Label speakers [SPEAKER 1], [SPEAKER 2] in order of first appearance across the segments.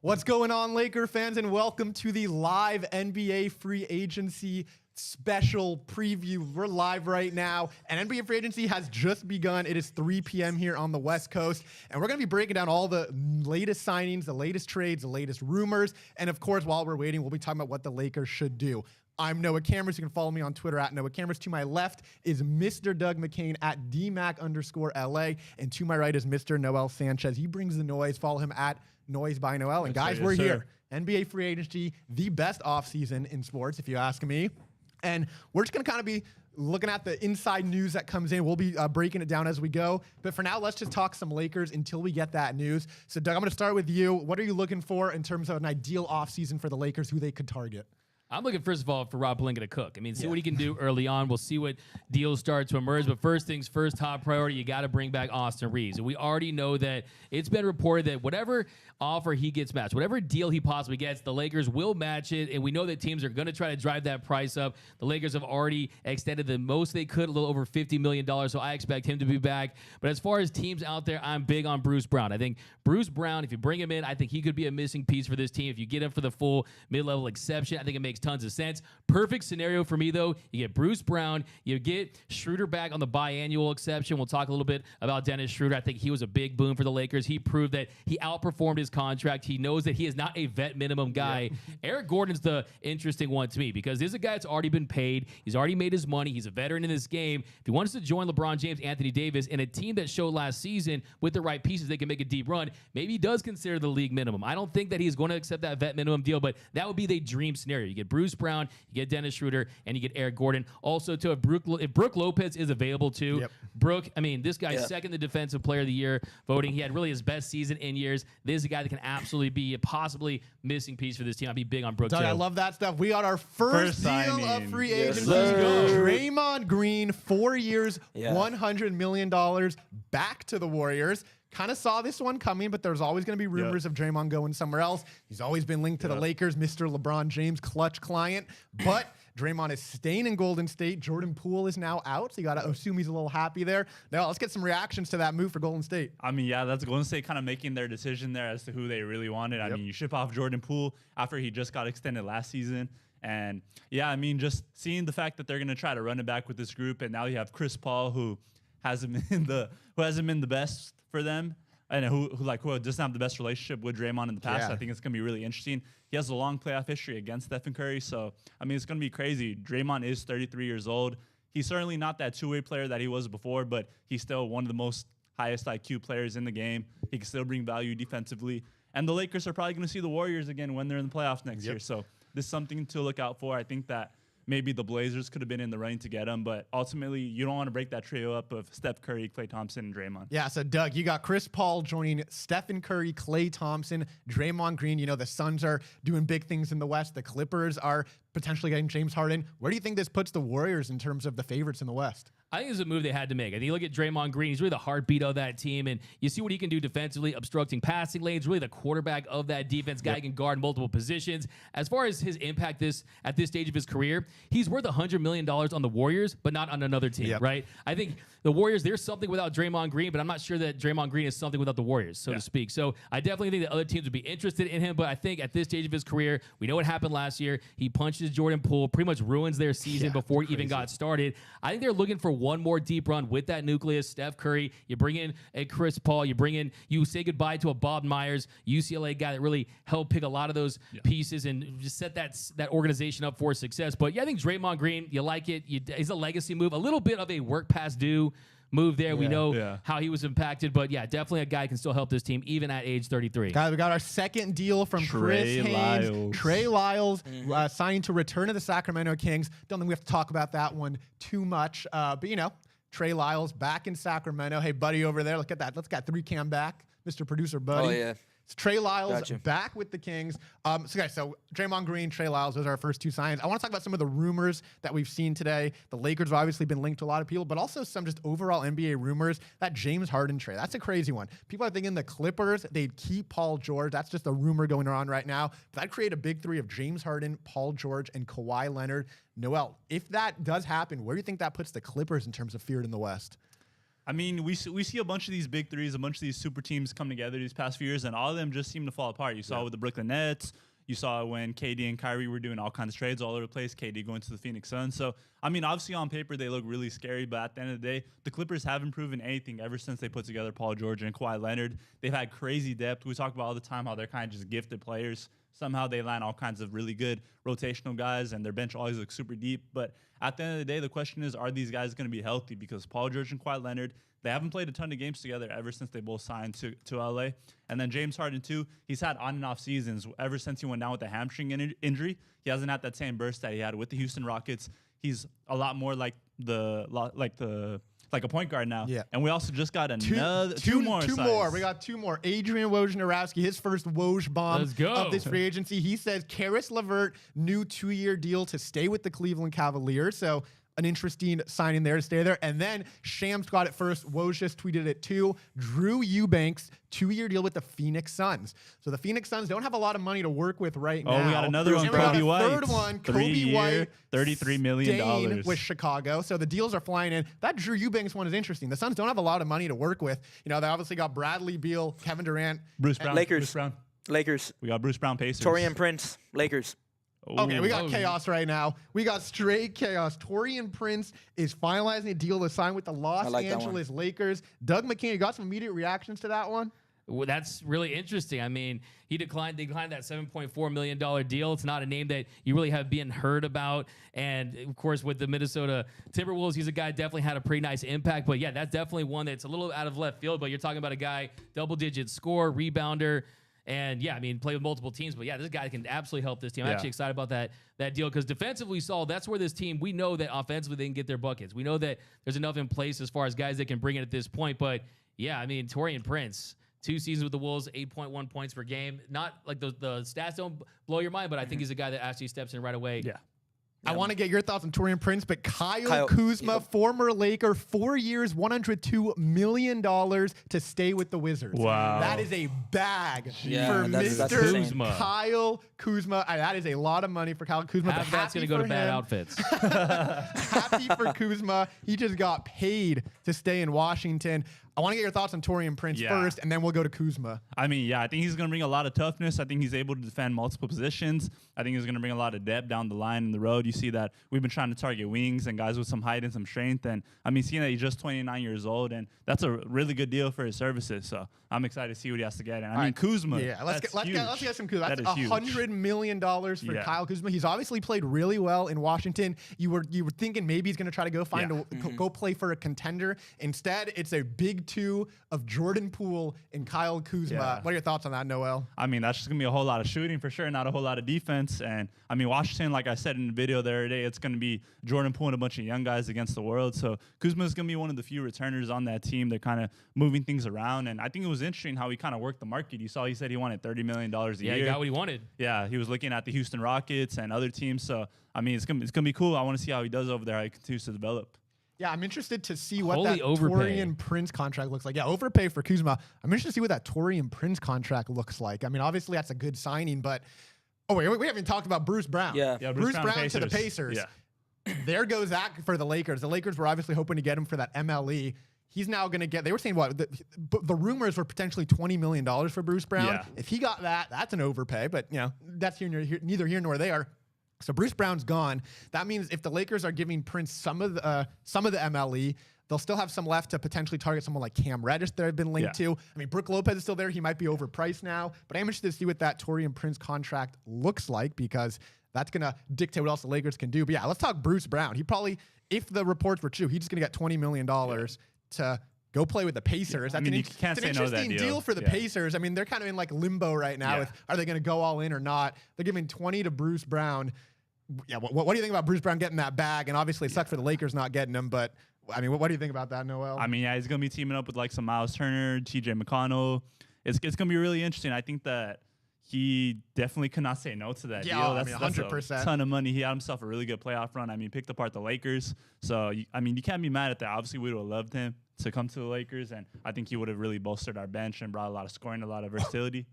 [SPEAKER 1] What's going on, Laker fans, and welcome to the live NBA free agency special preview. We're live right now, and NBA free agency has just begun. It is 3 p.m. here on the West Coast, and we're going to be breaking down all the latest signings, the latest trades, the latest rumors, and of course, while we're waiting, we'll be talking about what the Lakers should do. I'm Noah Cameras. You can follow me on Twitter at Noah Cameras. To my left is Mr. Doug McCain at DMac_LA. And to my right is Mr. Noel Sanchez. He brings the noise. Follow him at Noise by Noel. And guys, we're here. NBA free agency, the best offseason in sports, if you ask me. And we're just going to kind of be looking at the inside news that comes in. We'll be breaking it down as we go. But for now, let's just talk some Lakers until we get that news. So, Doug, I'm going to start with you. What are you looking for in terms of an ideal offseason for the Lakers, who they could target?
[SPEAKER 2] I'm looking, first of all, for Rob Pelinka to cook. I mean, see what he can do early on. We'll see what deals start to emerge. But first things first, top priority, you got to bring back Austin Reeves. And we already know that it's been reported that whatever offer he gets matched, whatever deal he possibly gets, the Lakers will match it. And we know that teams are going to try to drive that price up. The Lakers have already extended the most they could, a little over $50 million. So I expect him to be back. But as far as teams out there, I'm big on Bruce Brown. I think Bruce Brown, if you bring him in, I think he could be a missing piece for this team. If you get him for the full mid-level exception, I think it makes tons of sense. Perfect scenario for me, though. You get Bruce Brown. You get Schroeder back on the biannual exception. We'll talk a little bit about Dennis Schroeder. I think he was a big boon for the Lakers. He proved that he outperformed his contract. He knows that he is not a vet minimum guy. Eric Gordon's the interesting one to me because this is a guy that's already been paid. He's already made his money. He's a veteran in this game. If he wants to join LeBron James, Anthony Davis, and a team that showed last season with the right pieces, they can make a deep run, maybe he does consider the league minimum. I don't think that he's going to accept that vet minimum deal, but that would be the dream scenario. You get Bruce Brown, you get Dennis Schroeder, and you get Eric Gordon. Also, if Brook Lopez is available too. Brook, I mean, this guy's second to Defensive Player of the Year voting. He had really his best season in years. This is a guy that can absolutely be a possibly missing piece for this team. I'd be big on Brook, too.
[SPEAKER 1] I love that stuff. We got our first deal of free agency. Draymond Green, 4 years, $100 million, back to the Warriors. Kind of saw this one coming, but there's always going to be rumors of Draymond going somewhere else. He's always been linked to the Lakers, Mr. LeBron James, clutch client. But Draymond is staying in Golden State. Jordan Poole is now out, so you got to assume he's a little happy there. Now, let's get some reactions to that move for Golden State.
[SPEAKER 3] I mean, that's Golden State kind of making their decision there as to who they really wanted. I mean, you ship off Jordan Poole after he just got extended last season. And, I mean, just seeing the fact that they're going to try to run it back with this group, and now you have Chris Paul, who hasn't been the best for them, and who doesn't have the best relationship with Draymond in the past. I think it's going to be really interesting. He has a long playoff history against Stephen Curry, so, I mean, it's going to be crazy. Draymond is 33 years old. He's certainly not that two-way player that he was before, but he's still one of the most highest IQ players in the game. He can still bring value defensively. And the Lakers are probably going to see the Warriors again when they're in the playoffs next year, so this is something to look out for. I think that maybe the Blazers could have been in the running to get him, but ultimately you don't want to break that trio up of Steph Curry, Klay Thompson, and Draymond. Yeah,
[SPEAKER 1] so Doug, you got Chris Paul joining Stephen Curry, Klay Thompson, Draymond Green. You know, the Suns are doing big things in the West. The Clippers are potentially getting James Harden. Where do you think this puts the Warriors in terms of the favorites in the West?
[SPEAKER 2] I think it's a move they had to make. I think you look at Draymond Green, he's really the heartbeat of that team, and you see what he can do defensively, obstructing passing lanes, really the quarterback of that defense, guy can guard multiple positions. As far as his impact at this stage of his career, he's worth $100 million on the Warriors, but not on another team, right? I think the Warriors, there's something without Draymond Green, but I'm not sure that Draymond Green is something without the Warriors, so to speak. So I definitely think that other teams would be interested in him, but I think at this stage of his career, we know what happened last year. He punches Jordan Poole, pretty much ruins their season before it even got started. I think they're looking for one more deep run with that nucleus. Steph Curry, you bring in a Chris Paul, you say goodbye to a Bob Myers, UCLA guy that really helped pick a lot of those pieces and just set that organization up for success. But I think Draymond Green, you like it. It's a legacy move, a little bit of a work past due move there. We know how he was impacted, but definitely a guy who can still help this team even at age 33.
[SPEAKER 1] Guys, we got our second deal from Chris Haynes. Trey Lyles signing to return to the Sacramento Kings. Don't think we have to talk about that one too much, but Trey Lyles back in Sacramento. Hey, buddy over there, look at that. Let's get 3-cam back, Mr. Producer Buddy.
[SPEAKER 4] Oh, yeah.
[SPEAKER 1] It's Trey Lyles back with the Kings. So Draymond Green, Trey Lyles, those are our first two signs. I want to talk about some of the rumors that we've seen today. The Lakers have obviously been linked to a lot of people, but also some just overall NBA rumors. That James Harden trade, that's a crazy one. People are thinking the Clippers, they'd keep Paul George. That's just a rumor going around right now. But that'd create a big three of James Harden, Paul George, and Kawhi Leonard. Noel, if that does happen, where do you think that puts the Clippers in terms of feared in the West?
[SPEAKER 3] I mean, we see a bunch of these big threes, a bunch of these super teams come together these past few years, and all of them just seem to fall apart. You saw with the Brooklyn Nets. You saw when KD and Kyrie were doing all kinds of trades all over the place, KD going to the Phoenix Suns. So, I mean, obviously on paper they look really scary, but at the end of the day, the Clippers haven't proven anything ever since they put together Paul George and Kawhi Leonard. They've had crazy depth. We talk about all the time how they're kind of just gifted players. Somehow they land all kinds of really good rotational guys, and their bench always looks super deep. But at the end of the day, the question is, are these guys going to be healthy? Because Paul George and Kawhi Leonard, they haven't played a ton of games together ever since they both signed to LA. And then James Harden, too, he's had on and off seasons ever since he went down with the hamstring injury. He hasn't had that same burst that he had with the Houston Rockets. He's a lot more like a point guard now.
[SPEAKER 1] Yeah.
[SPEAKER 3] And we also just got two more.
[SPEAKER 1] We got two more. Adrian Wojnarowski, his first Woj bomb of this free agency. He says Karis LeVert, new 2-year deal to stay with the Cleveland Cavaliers. So an interesting signing there to stay there. And then Shams got it first. Woj just tweeted it too. Drew Eubanks, 2-year deal with the Phoenix Suns. So the Phoenix Suns don't have a lot of money to work with right now.
[SPEAKER 3] Oh, we got another one,
[SPEAKER 1] Kobe
[SPEAKER 3] White.
[SPEAKER 1] Third one, Kobe White,
[SPEAKER 3] $33 million
[SPEAKER 1] with Chicago. So the deals are flying in. That Drew Eubanks one is interesting. The Suns don't have a lot of money to work with. You know, they obviously got Bradley Beal, Kevin Durant,
[SPEAKER 3] Bruce Brown.
[SPEAKER 4] Lakers.
[SPEAKER 3] Lakers. We got Bruce Brown, Pacers.
[SPEAKER 4] Taurean Prince, Lakers.
[SPEAKER 1] Okay, we got chaos right now. We got straight chaos. Taurean Prince is finalizing a deal to sign with the Los Angeles Lakers. Doug McKean, you got some immediate reactions to that one?
[SPEAKER 2] Well, that's really interesting. I mean, they declined that $7.4 million deal. It's not a name that you really have been heard about. And, of course, with the Minnesota Timberwolves, he's a guy definitely had a pretty nice impact. But, yeah, that's definitely one that's a little out of left field. But you're talking about a guy, double-digit scorer, rebounder. And, yeah, I mean, play with multiple teams. But, yeah, this guy can absolutely help this team. I'm actually excited about that deal because defensively, Saul, that's where this team, we know that offensively they can get their buckets. We know that there's enough in place as far as guys that can bring it at this point. But, yeah, I mean, Taurean Prince, 2 seasons with the Wolves, 8.1 points per game. Not like the stats don't blow your mind, but I think he's a guy that actually steps in right away.
[SPEAKER 3] Yeah.
[SPEAKER 1] I want to get your thoughts on Taurean Prince, but Kyle Kuzma, former Laker, 4 years, $102 million to stay with the Wizards.
[SPEAKER 3] Wow.
[SPEAKER 1] That is a bag for
[SPEAKER 4] that's
[SPEAKER 1] Mr.
[SPEAKER 2] Kuzma.
[SPEAKER 1] Kyle Kuzma. That is a lot of money for Kyle Kuzma.
[SPEAKER 2] Half that's going to go to bad outfits.
[SPEAKER 1] Happy for Kuzma. He just got paid to stay in Washington. I want to get your thoughts on Taurean Prince first, and then we'll go to Kuzma.
[SPEAKER 3] I mean, I think he's going to bring a lot of toughness. I think he's able to defend multiple positions. I think he's going to bring a lot of depth down the line in the road. You see that we've been trying to target wings and guys with some height and some strength. And, I mean, seeing that he's just 29 years old, and that's a really good deal for his services. So I'm excited to see what he has to get. And, I mean, Kuzma.
[SPEAKER 1] Yeah, let's get some Kuzma. That's
[SPEAKER 3] huge.
[SPEAKER 1] $100 million for Kyle Kuzma. He's obviously played really well in Washington. You were thinking maybe he's going to try to go go play for a contender. Instead, it's a big two of Jordan Poole and Kyle Kuzma.
[SPEAKER 3] Yeah.
[SPEAKER 1] What are your thoughts on that, Noel?
[SPEAKER 3] I mean, that's just going to be a whole lot of shooting for sure, not a whole lot of defense. And, I mean, Washington, like I said in the video the other day, it's going to be Jordan Poole and a bunch of young guys against the world. So Kuzma is going to be one of the few returners on that team. They're kind of moving things around. And I think it was interesting how he kind of worked the market. You saw he said he wanted $30 million a year.
[SPEAKER 2] Yeah, he got what he wanted.
[SPEAKER 3] Yeah, he was looking at the Houston Rockets and other teams. So, I mean, it's gonna be cool. I want to see how he does over there, how he continues to develop.
[SPEAKER 1] Yeah, I'm interested to see what
[SPEAKER 2] Holy
[SPEAKER 1] that
[SPEAKER 2] overpay.
[SPEAKER 1] Taurean Prince contract looks like. Yeah, overpay for Kuzma. I'm interested to see what that Taurean Prince contract looks like. I mean, obviously that's a good signing, but we haven't even talked about Bruce Brown.
[SPEAKER 4] Yeah,
[SPEAKER 3] Bruce
[SPEAKER 1] Brown to the Pacers.
[SPEAKER 3] Yeah.
[SPEAKER 1] There goes that for the Lakers. The Lakers were obviously hoping to get him for that MLE. He's now going to get, they were saying the rumors were potentially $20 million for Bruce Brown.
[SPEAKER 3] Yeah.
[SPEAKER 1] If he got that, that's an overpay, but that's neither here nor there. So Bruce Brown's gone. That means if the Lakers are giving Prince some of the MLE, they'll still have some left to potentially target someone like Cam Reddish that I've been linked to. I mean, Brook Lopez is still there. He might be overpriced now, but I'm interested to see what that Taurean Prince contract looks like because that's going to dictate what else the Lakers can do. But yeah, let's talk Bruce Brown. He probably, if the reports were true, he's just going to get $20 million to go play with the Pacers.
[SPEAKER 3] I mean, you can't say no to that
[SPEAKER 1] interesting deal for the Pacers. I mean, they're kind of in like limbo right now. With, are they going to go all in or not? They're giving 20 to Bruce Brown. Yeah, what do you think about Bruce Brown getting that bag? And obviously, it sucks for the Lakers not getting him. But I mean, what do you think about that, Noel?
[SPEAKER 3] I mean, he's going to be teaming up with like some Miles Turner, T.J. McConnell. It's going to be really interesting. I think that he definitely could not say no to that deal.
[SPEAKER 1] That's 100%.
[SPEAKER 3] That's a ton of money. He had himself a really good playoff run. I mean, picked apart the Lakers. So, I mean, you can't be mad at that. Obviously, we would have loved him to come to the Lakers, and I think he would have really bolstered our bench and brought a lot of scoring, a lot of versatility.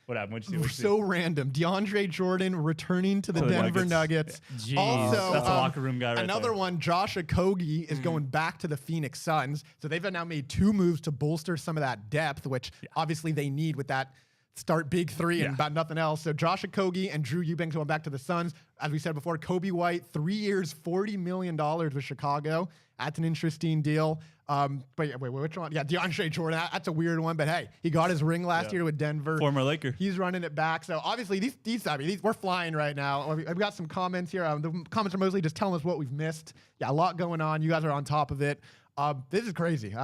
[SPEAKER 3] What happened? What'd you see?
[SPEAKER 1] So random. DeAndre Jordan returning to the Denver Nuggets.
[SPEAKER 2] Jeez.
[SPEAKER 1] Also,
[SPEAKER 3] That's a locker room guy right
[SPEAKER 1] another
[SPEAKER 3] there.
[SPEAKER 1] one, Josh Okogie is going back to the Phoenix Suns. So they've now made 2 moves to bolster some of that depth, which obviously they need with that start big 3 and about nothing else. So Josh Okogie and Drew Eubanks going back to the Suns. As we said before, Kobe White, 3 years, $40 million with Chicago. That's an interesting deal. But yeah, wait, which one? Yeah, DeAndre Jordan. That's a weird one. But hey, he got his ring last year with Denver.
[SPEAKER 3] Former Laker.
[SPEAKER 1] He's running it back. So obviously, these we're flying right now. I've got some comments here. The comments are mostly just telling us what we've missed. Yeah, a lot going on. You guys are on top of it. This is crazy.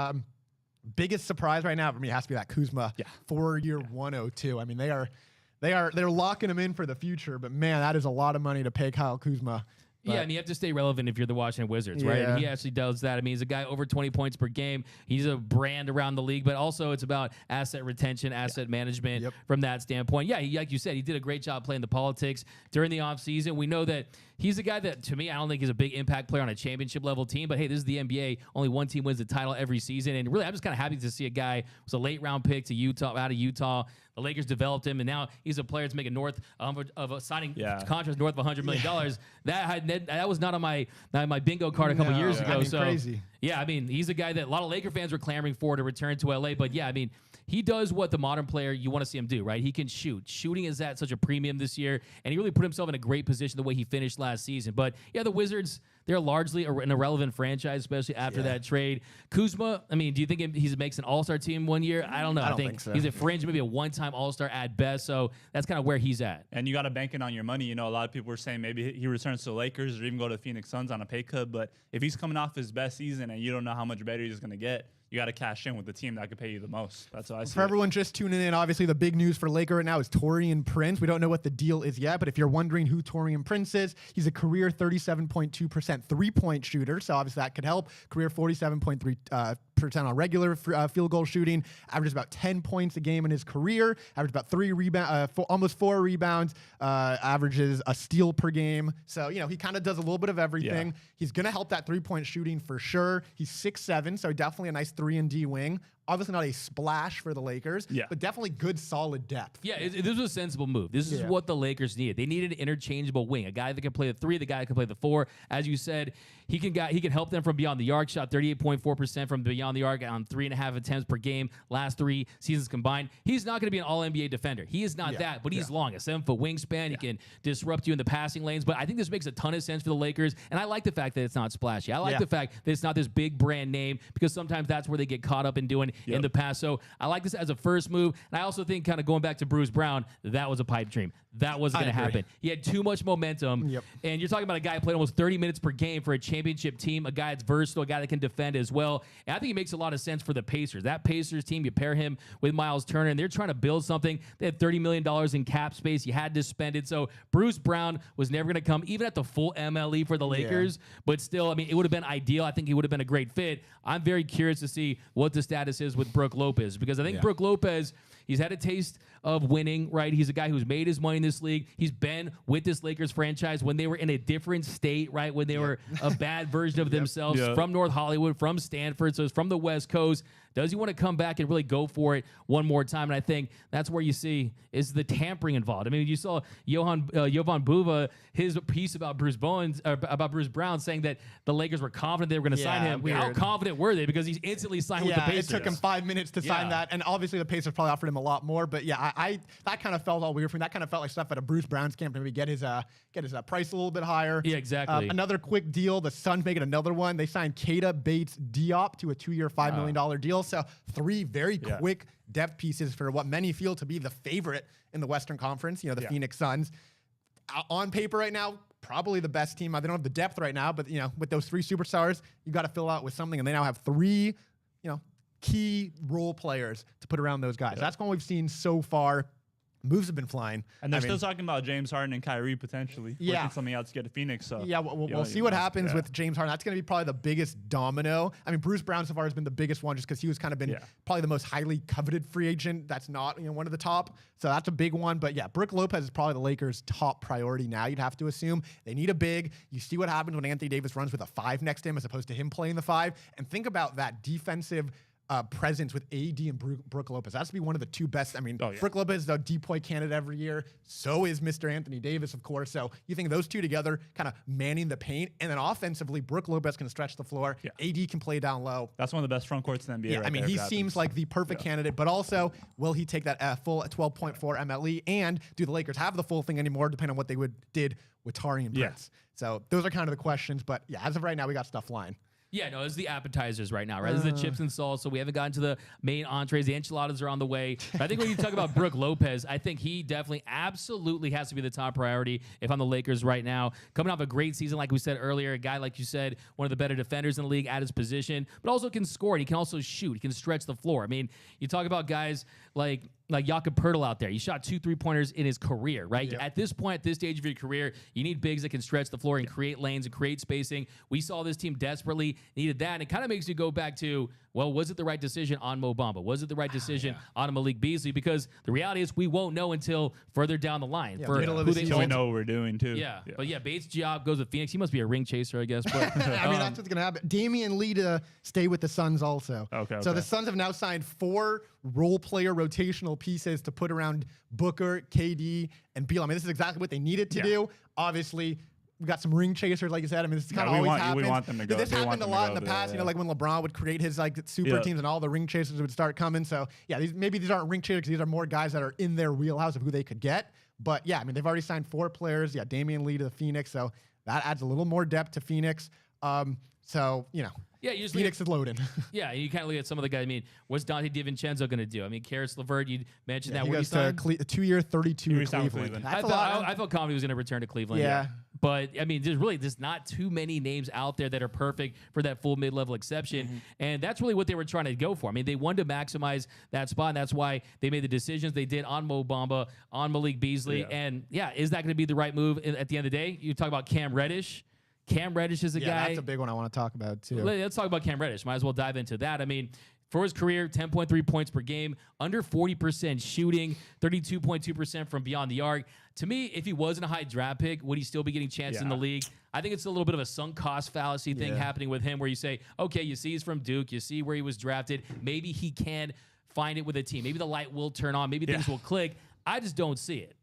[SPEAKER 1] Biggest surprise right now for me has to be that Kuzma 4-year 102. I mean, they're locking him in for the future. But man, that is a lot of money to pay Kyle Kuzma.
[SPEAKER 2] Yeah, and you have to stay relevant if you're the Washington Wizards, right? And he actually does that. I mean, he's a guy over 20 points per game. He's a brand around the league, but also it's about asset retention, asset management from that standpoint. Yeah, like you said, he did a great job playing the politics during the offseason. We know that he's a guy that, to me, I don't think he's a big impact player on a championship-level team, but hey, this is the NBA. Only one team wins the title every season, and really, I'm just kind of happy to see a guy who was a late-round pick to Utah, out of Utah. The Lakers developed him, and now he's a player that's making north of a signing contract north of $100 million. That was not on my bingo card a couple years ago.
[SPEAKER 1] I mean,
[SPEAKER 2] so
[SPEAKER 1] crazy.
[SPEAKER 2] Yeah, I mean, he's a guy that a lot of Laker fans were clamoring for to return to LA. But yeah, I mean, he does what the modern player you want to see him do, right? He can shoot. Shooting is at such a premium this year, and he really put himself in a great position the way he finished last season. But yeah, the Wizards, they're largely an irrelevant franchise, especially after that trade. Kuzma, I mean, do you think he makes an all-star team one year? I don't know.
[SPEAKER 1] I don't think so.
[SPEAKER 2] He's a fringe, maybe a one-time all-star at best. So that's kind of where he's at.
[SPEAKER 3] And you got to bank it on your money. You know, a lot of people were saying maybe he returns to the Lakers or even go to the Phoenix Suns on a pay cut. But if he's coming off his best season and you don't know how much better he's going to get, you got to cash in with the team that could pay you the most. That's what I see.
[SPEAKER 1] For everyone just tuning in, obviously the big news for Laker right now is Taurean Prince. We don't know what the deal is yet, but if you're wondering who Taurean Prince is, he's a career 37.2% three-point shooter, so obviously that could help. Career 47.3% on regular field goal shooting, averages about 10 points a game in his career, averages about almost 4 rebounds, averages a steal per game. So, you know, he kind of does a little bit of everything.
[SPEAKER 3] Yeah.
[SPEAKER 1] He's going to help that three-point shooting for sure. He's 6'7", so definitely a nice 3-and-D wing. Obviously not a splash for the Lakers, but definitely good, solid depth.
[SPEAKER 2] Yeah, this was a sensible move. This is what the Lakers needed. They needed an interchangeable wing, a guy that can play the 3, the guy that can play the 4. As you said, he can help them from beyond the arc. Shot 38.4% from beyond the arc on 3.5 attempts per game last 3 seasons combined. He's not going to be an All-NBA defender. He is not that, but he's long, a 7-foot wingspan. He can disrupt you in the passing lanes. But I think this makes a ton of sense for the Lakers, and I like the fact that it's not splashy. I like the fact that it's not this big brand name, because sometimes that's where they get caught up in doing in the past. So I like this as a first move, and I also think, kind of going back to Bruce Brown, that was a pipe dream. That wasn't going to happen. He had too much momentum, and you're talking about a guy who played almost 30 minutes per game for a championship team, a guy that's versatile, a guy that can defend as well. And I think it makes a lot of sense for the Pacers. That Pacers team, you pair him with Miles Turner, and they're trying to build something. They had $30 million in cap space. You had to spend it. So Bruce Brown was never going to come, even at the full MLE for the Lakers. But still, I mean, it would have been ideal. I think he would have been a great fit. I'm very curious to see what the status is with Brook Lopez, because I think Brook Lopez, he's had a taste of winning, right? He's a guy who's made his money in this league. He's been with this Lakers franchise when they were in a different state, right? When they were a bad version of themselves, from North Hollywood, from Stanford, so it's from the West Coast. Does he want to come back and really go for it one more time? And I think that's where you see is the tampering involved. I mean, you saw Jovan Buva, his piece about Bruce Brown, saying that the Lakers were confident they were going to sign him. How confident were they? Because he's instantly signed with the Pacers.
[SPEAKER 1] It took him 5 minutes to sign that, and obviously the Pacers probably offered him a lot more. But yeah, I that kind of felt all weird for me. That kind of felt like stuff at a Bruce Brown's camp to maybe get his price a little bit higher.
[SPEAKER 2] Yeah, exactly.
[SPEAKER 1] Another quick deal. The Suns making another one. They signed Keita Bates-Diop to a 2-year, $5 million deal. So 3 very quick depth pieces for what many feel to be the favorite in the Western Conference. You know, the Phoenix Suns. On paper right now, probably the best team. They don't have the depth right now, but you know, with those 3 superstars, you got to fill out with something, and they now have 3, key role players to put around those guys. That's what we've seen so far. Moves have been flying.
[SPEAKER 3] And they're still talking about James Harden and Kyrie potentially working something out to get to Phoenix. So
[SPEAKER 1] we'll see what happens with James Harden. That's going to be probably the biggest domino. I mean, Bruce Brown so far has been the biggest one just because he was kind of been probably the most highly coveted free agent. That's not one of the top. So that's a big one. But yeah, Brook Lopez is probably the Lakers' top priority now. You'd have to assume they need a big. You see what happens when Anthony Davis runs with a 5 next to him as opposed to him playing the 5. And think about that defensive presence with AD and Brook Lopez. That has to be one of the two best. I mean, Brook Lopez is a DPOY candidate every year. So is Mr. Anthony Davis, of course. So you think those two together kind of manning the paint. And then offensively, Brook Lopez can stretch the floor. AD can play down low.
[SPEAKER 3] That's one of the best front courts in the NBA.
[SPEAKER 1] Yeah, I mean, he seems like the perfect candidate. But also, will he take that full 12.4 MLE? And do the Lakers have the full thing anymore, depending on what they did with Tari and Prince? So those are kind of the questions. But yeah, as of right now, we got stuff flying.
[SPEAKER 2] Yeah, no, it's the appetizers right now, right? This is the chips and salsa. We haven't gotten to the main entrees. The enchiladas are on the way. But I think when you talk about Brook Lopez, I think he definitely, absolutely has to be the top priority if I'm the Lakers right now. Coming off a great season, like we said earlier, a guy, like you said, one of the better defenders in the league at his position, but also can score. And he can also shoot. He can stretch the floor. I mean, you talk about guys like Jakob Poeltl out there. He shot 2 3-pointers in his career, right? Yep. At this point, at this stage of your career, you need bigs that can stretch the floor and create lanes and create spacing. We saw this team desperately needed that. And it kind of makes you go back to, well, was it the right decision on Mo Bamba? Was it the right decision on Malik Beasley? Because the reality is we won't know until further down the line.
[SPEAKER 1] For middle of the season.
[SPEAKER 3] We know what we're doing, too.
[SPEAKER 2] Yeah. But yeah, Bates Diop goes with Phoenix. He must be a ring chaser, I guess. But
[SPEAKER 1] I mean, that's what's going to happen. Damian Lee to stay with the Suns also. So the Suns have now signed 4 role player rotational pieces to put around Booker, KD, and Beal. I mean, this is exactly what they needed to do. Obviously, we got some ring chasers, like you said. I mean, this kind of always happens.
[SPEAKER 3] We want them to go.
[SPEAKER 1] This happened a lot in the past. You know, like when LeBron would create his super teams and all the ring chasers would start coming. So yeah, maybe these aren't ring chasers. These are more guys that are in their wheelhouse of who they could get. But yeah, I mean, they've already signed 4 players. Yeah, Damian Lee to the Phoenix. So that adds a little more depth to Phoenix. So, you know.
[SPEAKER 2] Yeah, you just
[SPEAKER 1] Phoenix is loading.
[SPEAKER 2] Yeah, you kind of look at some of the guys. I mean, what's Dante DiVincenzo going to do? I mean, Karis LeVert, you mentioned that.
[SPEAKER 1] He goes to a 2-year, 32 Cleveland.
[SPEAKER 2] I felt confident he was going to return to Cleveland.
[SPEAKER 1] Yeah.
[SPEAKER 2] But, I mean, there's not too many names out there that are perfect for that full mid-level exception. And that's really what they were trying to go for. I mean, they wanted to maximize that spot, and that's why they made the decisions they did on Mo Bamba, on Malik Beasley. And, yeah, is that going to be the right move at the end of the day? You talk about Cam Reddish. Cam Reddish is a guy.
[SPEAKER 1] Yeah, that's a big one I want to talk about, too.
[SPEAKER 2] Let's talk about Cam Reddish. Might as well dive into that. I mean, for his career, 10.3 points per game, under 40% shooting, 32.2% from beyond the arc. To me, if he wasn't a high draft pick, would he still be getting chances in the league? I think it's a little bit of a sunk cost fallacy thing happening with him where you say, okay, you see he's from Duke, you see where he was drafted. Maybe he can find it with a team. Maybe the light will turn on. Maybe things will click. I just don't see it.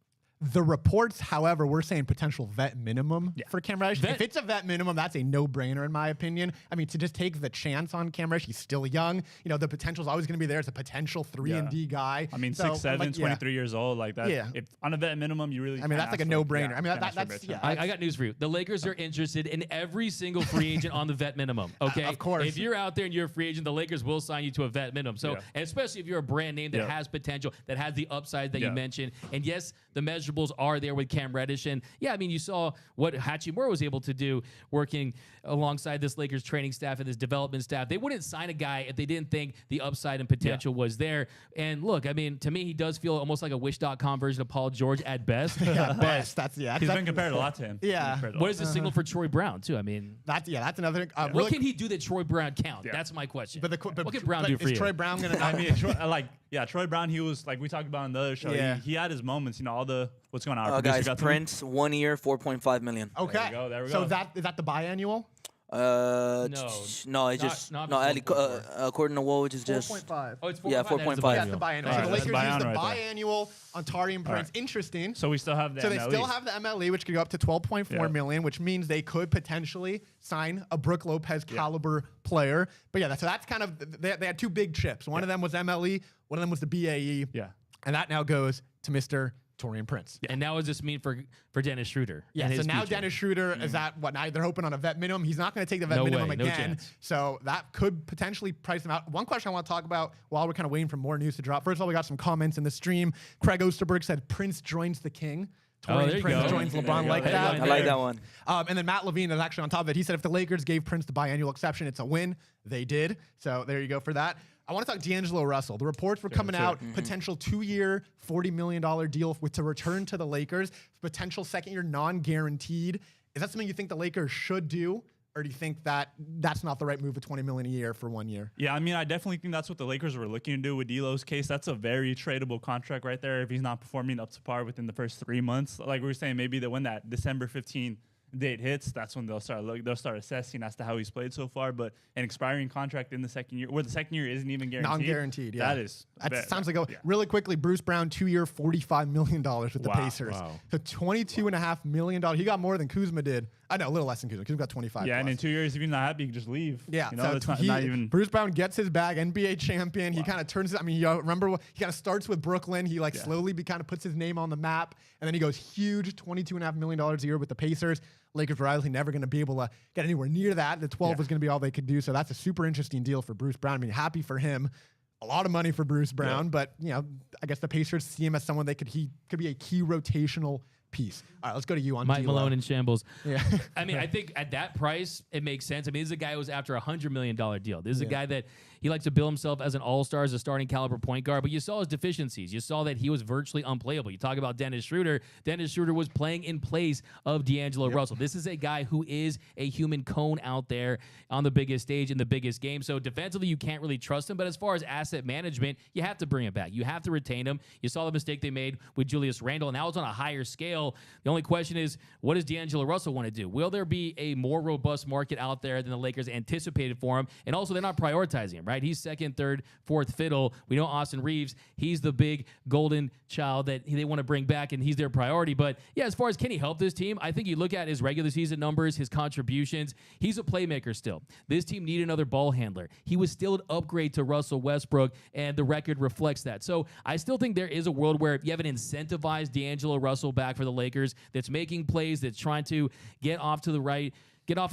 [SPEAKER 1] The reports, however, we're saying potential vet minimum for Cam Reddish. If it's a vet minimum, that's a no-brainer in my opinion. I mean, to just take the chance on Cam Reddish, he's still young. You know, the potential's always going to be there as a potential 3-and-D guy.
[SPEAKER 3] I mean, 6'7", 23 years old, like that. Yeah. If on a vet minimum, you really.
[SPEAKER 1] I mean, that's like a no-brainer. I mean, that's.
[SPEAKER 2] I got news for you. The Lakers are interested in every single free agent on the vet minimum. Okay,
[SPEAKER 1] of course.
[SPEAKER 2] If you're out there and you're a free agent, the Lakers will sign you to a vet minimum. So, and especially if you're a brand name that has potential, that has the upside that you mentioned, and yes, the measurables are there with Cam Reddish. And yeah, I mean, you saw what Hachimura was able to do working alongside this Lakers training staff and this development staff. They wouldn't sign a guy if they didn't think the upside and potential was there. And look, I mean, to me, he does feel almost like a Wish.com version of Paul George at best.
[SPEAKER 1] Best.
[SPEAKER 3] He's been compared a lot to him.
[SPEAKER 1] Yeah.
[SPEAKER 2] What is the signal for Troy Brown, too? I mean,
[SPEAKER 1] that's another thing.
[SPEAKER 2] What can he do that Troy Brown count? That's my question. But what can Brown do for you?
[SPEAKER 1] Is Troy Brown going to?
[SPEAKER 3] I mean, Troy Brown, he was, like we talked about on the other show, he had his moments, you know, all the, what's going on?
[SPEAKER 4] Guys, Prince, 1 year, $4.5 million.
[SPEAKER 1] Okay.
[SPEAKER 3] There we go.
[SPEAKER 1] So is that the biannual?
[SPEAKER 4] No, it's just according to Woj, it's just
[SPEAKER 1] 4.5.
[SPEAKER 2] Oh, it's 4.5.
[SPEAKER 4] Yeah, 4.5.
[SPEAKER 1] That's the biannual. So the Lakers use the biannual on Tari and Prince. Interesting.
[SPEAKER 3] So we still have the
[SPEAKER 1] So they
[SPEAKER 3] MLE.
[SPEAKER 1] still have the MLE, which could go up to 12.4 million, which means they could potentially sign a Brook Lopez caliber player. But yeah, so that's kind of they had 2 big chips. One of them was MLE. One of them was the BAE.
[SPEAKER 3] Yeah.
[SPEAKER 1] And that now goes to Mr. Taurean Prince.
[SPEAKER 2] And now what does this mean for Dennis Schroeder?
[SPEAKER 1] Yeah, so now Dennis Schroeder is at what? Now they're hoping on a vet minimum. He's not going to take the vet minimum again. So that could potentially price him out. One question I want to talk about while we're kind of waiting for more news to drop. First of all, we got some comments in the stream. Craig Osterberg said Prince joins the king. Prince joins LeBron like that.
[SPEAKER 4] I like that one.
[SPEAKER 1] And then Matt Levine is actually on top of it. He said if the Lakers gave Prince the biannual exception, it's a win. They did. So there you go for that. I want to talk D'Angelo Russell. The reports were coming out, potential 2-year, $40 million deal to return to the Lakers, potential second-year non-guaranteed. Is that something you think the Lakers should do, or do you think that that's not the right move of $20 million a year for 1 year?
[SPEAKER 3] Yeah, I mean, I definitely think that's what the Lakers were looking to do with D'Lo's case. That's a very tradable contract right there if he's not performing up to par within the first 3 months. Like we were saying, maybe when that December 15 date hits, that's when they'll start assessing as to how he's played so far. But an expiring contract in the second year, where the second year isn't even guaranteed.
[SPEAKER 1] Non-guaranteed, yeah.
[SPEAKER 3] That
[SPEAKER 1] sounds like really quickly. Bruce Brown, 2-year, $45 million with the Pacers.
[SPEAKER 2] Wow.
[SPEAKER 1] So $22.5 million. He got more than Kuzma did. I know, a little less than Kuzma. Kuzma got 25.
[SPEAKER 3] Yeah,
[SPEAKER 1] plus.
[SPEAKER 3] and in 2 years, if you're not happy, you can just leave.
[SPEAKER 1] Yeah,
[SPEAKER 3] you know,
[SPEAKER 1] so
[SPEAKER 3] that's not even.
[SPEAKER 1] Bruce Brown gets his bag, NBA champion. He kind of turns it. I mean, you remember he kind of starts with Brooklyn. He slowly kind of puts his name on the map, and then he goes huge, $22.5 million a year with the Pacers. Lakers were obviously never going to be able to get anywhere near that. The 12 was going to be all they could do. So that's a super interesting deal for Bruce Brown. I mean, happy for him. A lot of money for Bruce Brown, but I guess the Pacers see him as someone he could be a key rotational piece. All right, let's go to you on
[SPEAKER 2] Mike
[SPEAKER 1] D'Lo.
[SPEAKER 2] Malone in shambles.
[SPEAKER 1] Yeah.
[SPEAKER 2] I mean, I think at that price, it makes sense. I mean, this is a guy who was after a $100 million deal. This is a guy that he likes to bill himself as an all-star, as a starting caliber point guard, but you saw his deficiencies. You saw that he was virtually unplayable. You talk about Dennis Schroeder. Dennis Schroeder was playing in place of D'Angelo Russell. This is a guy who is a human cone out there on the biggest stage in the biggest game. So defensively, you can't really trust him, but as far as asset management, you have to bring him back. You have to retain him. You saw the mistake they made with Julius Randle, and now it's on a higher scale. The only question is, what does D'Angelo Russell want to do? Will there be a more robust market out there than the Lakers anticipated for him? And also, they're not prioritizing him, right? He's second, third, fourth fiddle. We know Austin Reeves, he's the big golden child that they want to bring back, and he's their priority. But yeah, as far as can he help this team, I think you look at his regular season numbers, his contributions, he's a playmaker still. This team needed another ball handler. He was still an upgrade to Russell Westbrook, and the record reflects that. So I still think there is a world where if you have an incentivized D'Angelo Russell back for the Lakers that's making plays, that's trying to get off on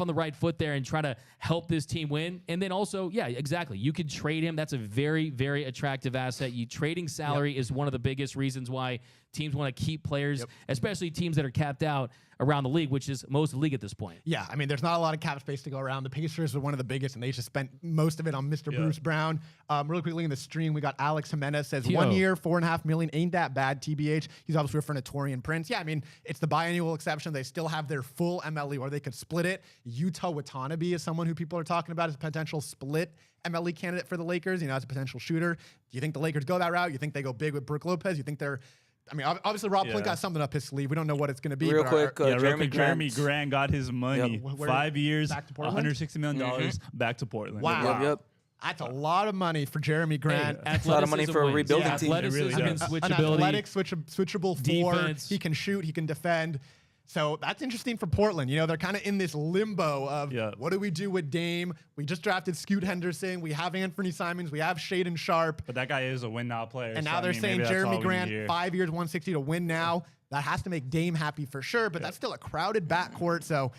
[SPEAKER 2] the right foot there and try to help this team win. And then also, yeah, exactly. You could trade him. That's a very, very attractive asset. Trading salary is one of the biggest reasons why teams want to keep players, especially teams that are capped out around the league, which is most of the league at this point.
[SPEAKER 1] Yeah, I mean, there's not a lot of cap space to go around. The Pacers are one of the biggest, and they just spent most of it on Mr. Bruce Brown. Really quickly in the stream, we got Alex Jimenez says 1 year, $4.5 million. Ain't that bad, TBH. He's obviously referring to Taurean Prince. Yeah, I mean, it's the biannual exception. They still have their full MLE, or they could split it. Yuta Watanabe is someone who people are talking about as a potential split MLE candidate for the Lakers, as a potential shooter. Do you think the Lakers go that route? You think they go big with Brook Lopez? You think they're I mean, obviously, Rob Pelinka got something up his sleeve. We don't know what it's going to be.
[SPEAKER 4] Real quick,
[SPEAKER 3] Jeremy Grant got his money. 5 years, $160 million back to Portland.
[SPEAKER 1] Wow.
[SPEAKER 4] Yep.
[SPEAKER 1] That's a lot of money for Jeremy Grant.
[SPEAKER 4] That's a lot of money for a rebuilding team.
[SPEAKER 2] Athleticism and switchability.
[SPEAKER 1] An athletic, switchable
[SPEAKER 2] defense.
[SPEAKER 1] He can shoot. He can defend. So that's interesting for Portland. They're kind of in this limbo of what do we do with Dame? We just drafted Scoot Henderson. We have Anthony Simons. We have Shaedon Sharp.
[SPEAKER 3] But that guy is a win-now player.
[SPEAKER 1] And now they're saying Jeremy Grant, 5 years, 160 to win now. That has to make Dame happy for sure, but that's still a crowded backcourt. So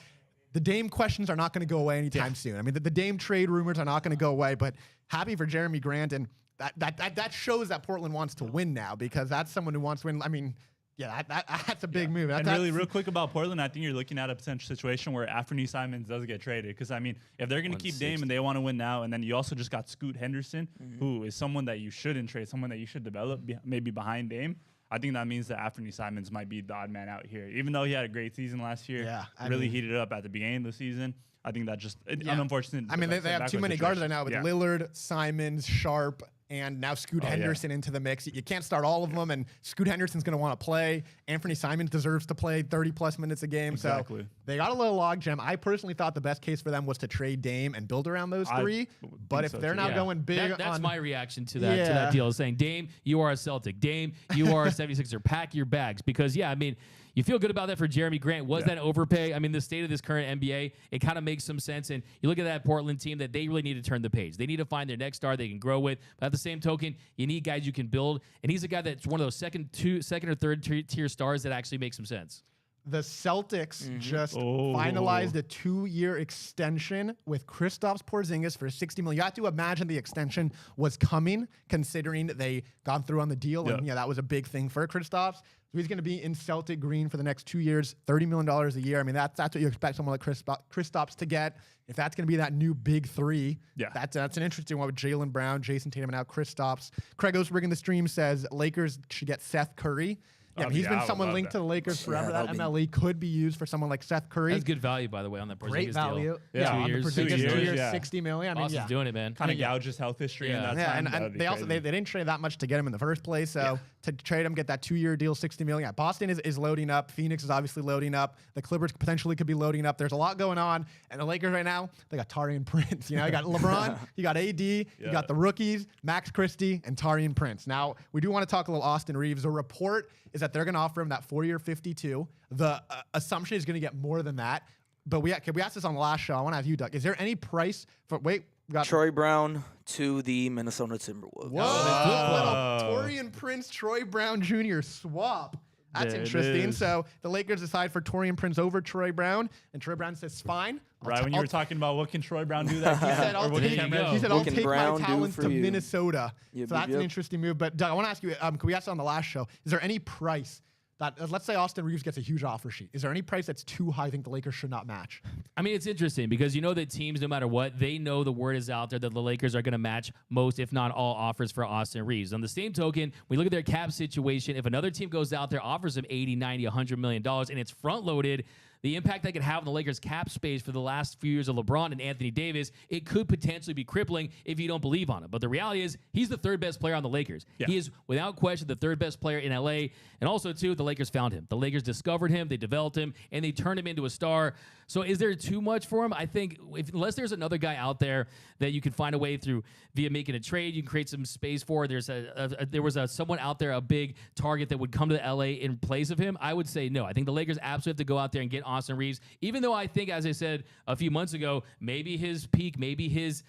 [SPEAKER 1] the Dame questions are not going to go away anytime soon. I mean, the Dame trade rumors are not going to go away, but happy for Jeremy Grant. And that shows that Portland wants to win now, because that's someone who wants to win. I mean, that's a big move.
[SPEAKER 3] And really, real quick about Portland, I think you're looking at a potential situation where Anthony Simons does get traded. Because, I mean, if they're going to keep Dame and they want to win now, and then you also just got Scoot Henderson, who is someone that you shouldn't trade, someone that you should develop maybe behind Dame, I think that means that Anthony Simons might be the odd man out here. Even though he had a great season last year, really heated it up at the beginning of the season. I think that just unfortunate.
[SPEAKER 1] I mean, they have too many guards right now with Lillard, Simons, Sharp, and now Scoot Henderson into the mix. You can't start all of them, and Scoot Henderson's going to want to play. Anthony Simons deserves to play 30-plus minutes a game.
[SPEAKER 3] Exactly.
[SPEAKER 1] So they got a little logjam. I personally thought the best case for them was to trade Dame and build around those three. But if they're now going big
[SPEAKER 2] that's my reaction to that deal, is saying, Dame, you are a Celtic. Dame, you are a 76er. Pack your bags. Because, I mean, you feel good about that for Jeremy Grant. Was that overpay? I mean, the state of this current NBA, it kind of makes some sense. And you look at that Portland team that they really need to turn the page. They need to find their next star they can grow with. But at the same token, you need guys you can build. And he's a guy that's one of those second or third tier stars that actually makes some sense.
[SPEAKER 1] The Celtics just finalized a 2-year extension with Kristaps Porzingis for $60 million. You have to imagine the extension was coming, considering they gone through on the deal, and that was a big thing for Kristaps. So he's going to be in Celtic green for the next 2 years, $30 million a year. I mean, that's what you expect someone like Kristaps to get. If that's going to be that new big three, that's an interesting one with Jaylen Brown, Jason Tatum, and now Kristaps. Craig Osberg in the stream says Lakers should get Seth Curry. Yeah, he's been someone linked to the Lakers forever. That MLE could be used for someone like Seth Curry.
[SPEAKER 2] That's good value, by the way, on that Porzingis
[SPEAKER 1] Great value.
[SPEAKER 2] deal.
[SPEAKER 1] Yeah,
[SPEAKER 2] 2
[SPEAKER 1] on
[SPEAKER 2] years.
[SPEAKER 1] the Porzingis 2 years,
[SPEAKER 3] yeah.
[SPEAKER 1] $60 million. I mean,
[SPEAKER 2] Austin's doing it, man.
[SPEAKER 3] Kind of gouge his health history in that time.
[SPEAKER 1] And they also they didn't trade that much to get him in the first place. So to trade him, get that 2-year deal, $60 million. Boston is loading up. Phoenix is obviously loading up. The Clippers potentially could be loading up. There's a lot going on. And the Lakers right now, they got Taurean Prince. You know, you got LeBron, you got AD, you got the rookies, Max Christie, and Taurean Prince. Now, we do want to talk a little Austin Reeves. The report is that they're going to offer him that 4-year 52. The assumption is going to get more than that. But we asked this on the last show. I want to have you, Doug. Is there any price for
[SPEAKER 4] Troy Brown to the Minnesota Timberwolves.
[SPEAKER 1] Whoa! Taurean Prince, Troy Brown Jr. swap. That's interesting. So the Lakers decide for Taurean Prince over Troy Brown, and Troy Brown says, "Fine."
[SPEAKER 3] Right when you were talking about what can Troy Brown do that,
[SPEAKER 1] he said, "I'll take my talents to Minnesota."
[SPEAKER 4] Yep,
[SPEAKER 1] so that's an interesting move. But Doug, I want to ask you: can we ask on the last show? Is there any price that, let's say Austin Reeves gets a huge offer sheet? Is there any price that's too high? I think the Lakers should not match.
[SPEAKER 2] I mean, it's interesting because you know that teams, no matter what, they know the word is out there that the Lakers are going to match most, if not all, offers for Austin Reeves. On the same token, we look at their cap situation. If another team goes out there, offers him $80, $90, $100 million, and it's front-loaded, the impact that could have on the Lakers' cap space for the last few years of LeBron and Anthony Davis, it could potentially be crippling if you don't believe on it. But the reality is, he's the third best player on the Lakers. Yeah. He is, without question, the third best player in LA. And also, too, the Lakers found him. The Lakers discovered him, they developed him, and they turned him into a star. So is there too much for him? I think unless there's another guy out there that you can find a way via making a trade, you can create some space for. There was someone out there, a big target that would come to LA in place of him. I would say no. I think the Lakers absolutely have to go out there and get Austin Reeves, even though I think, as I said a few months ago, maybe his peak, maybe his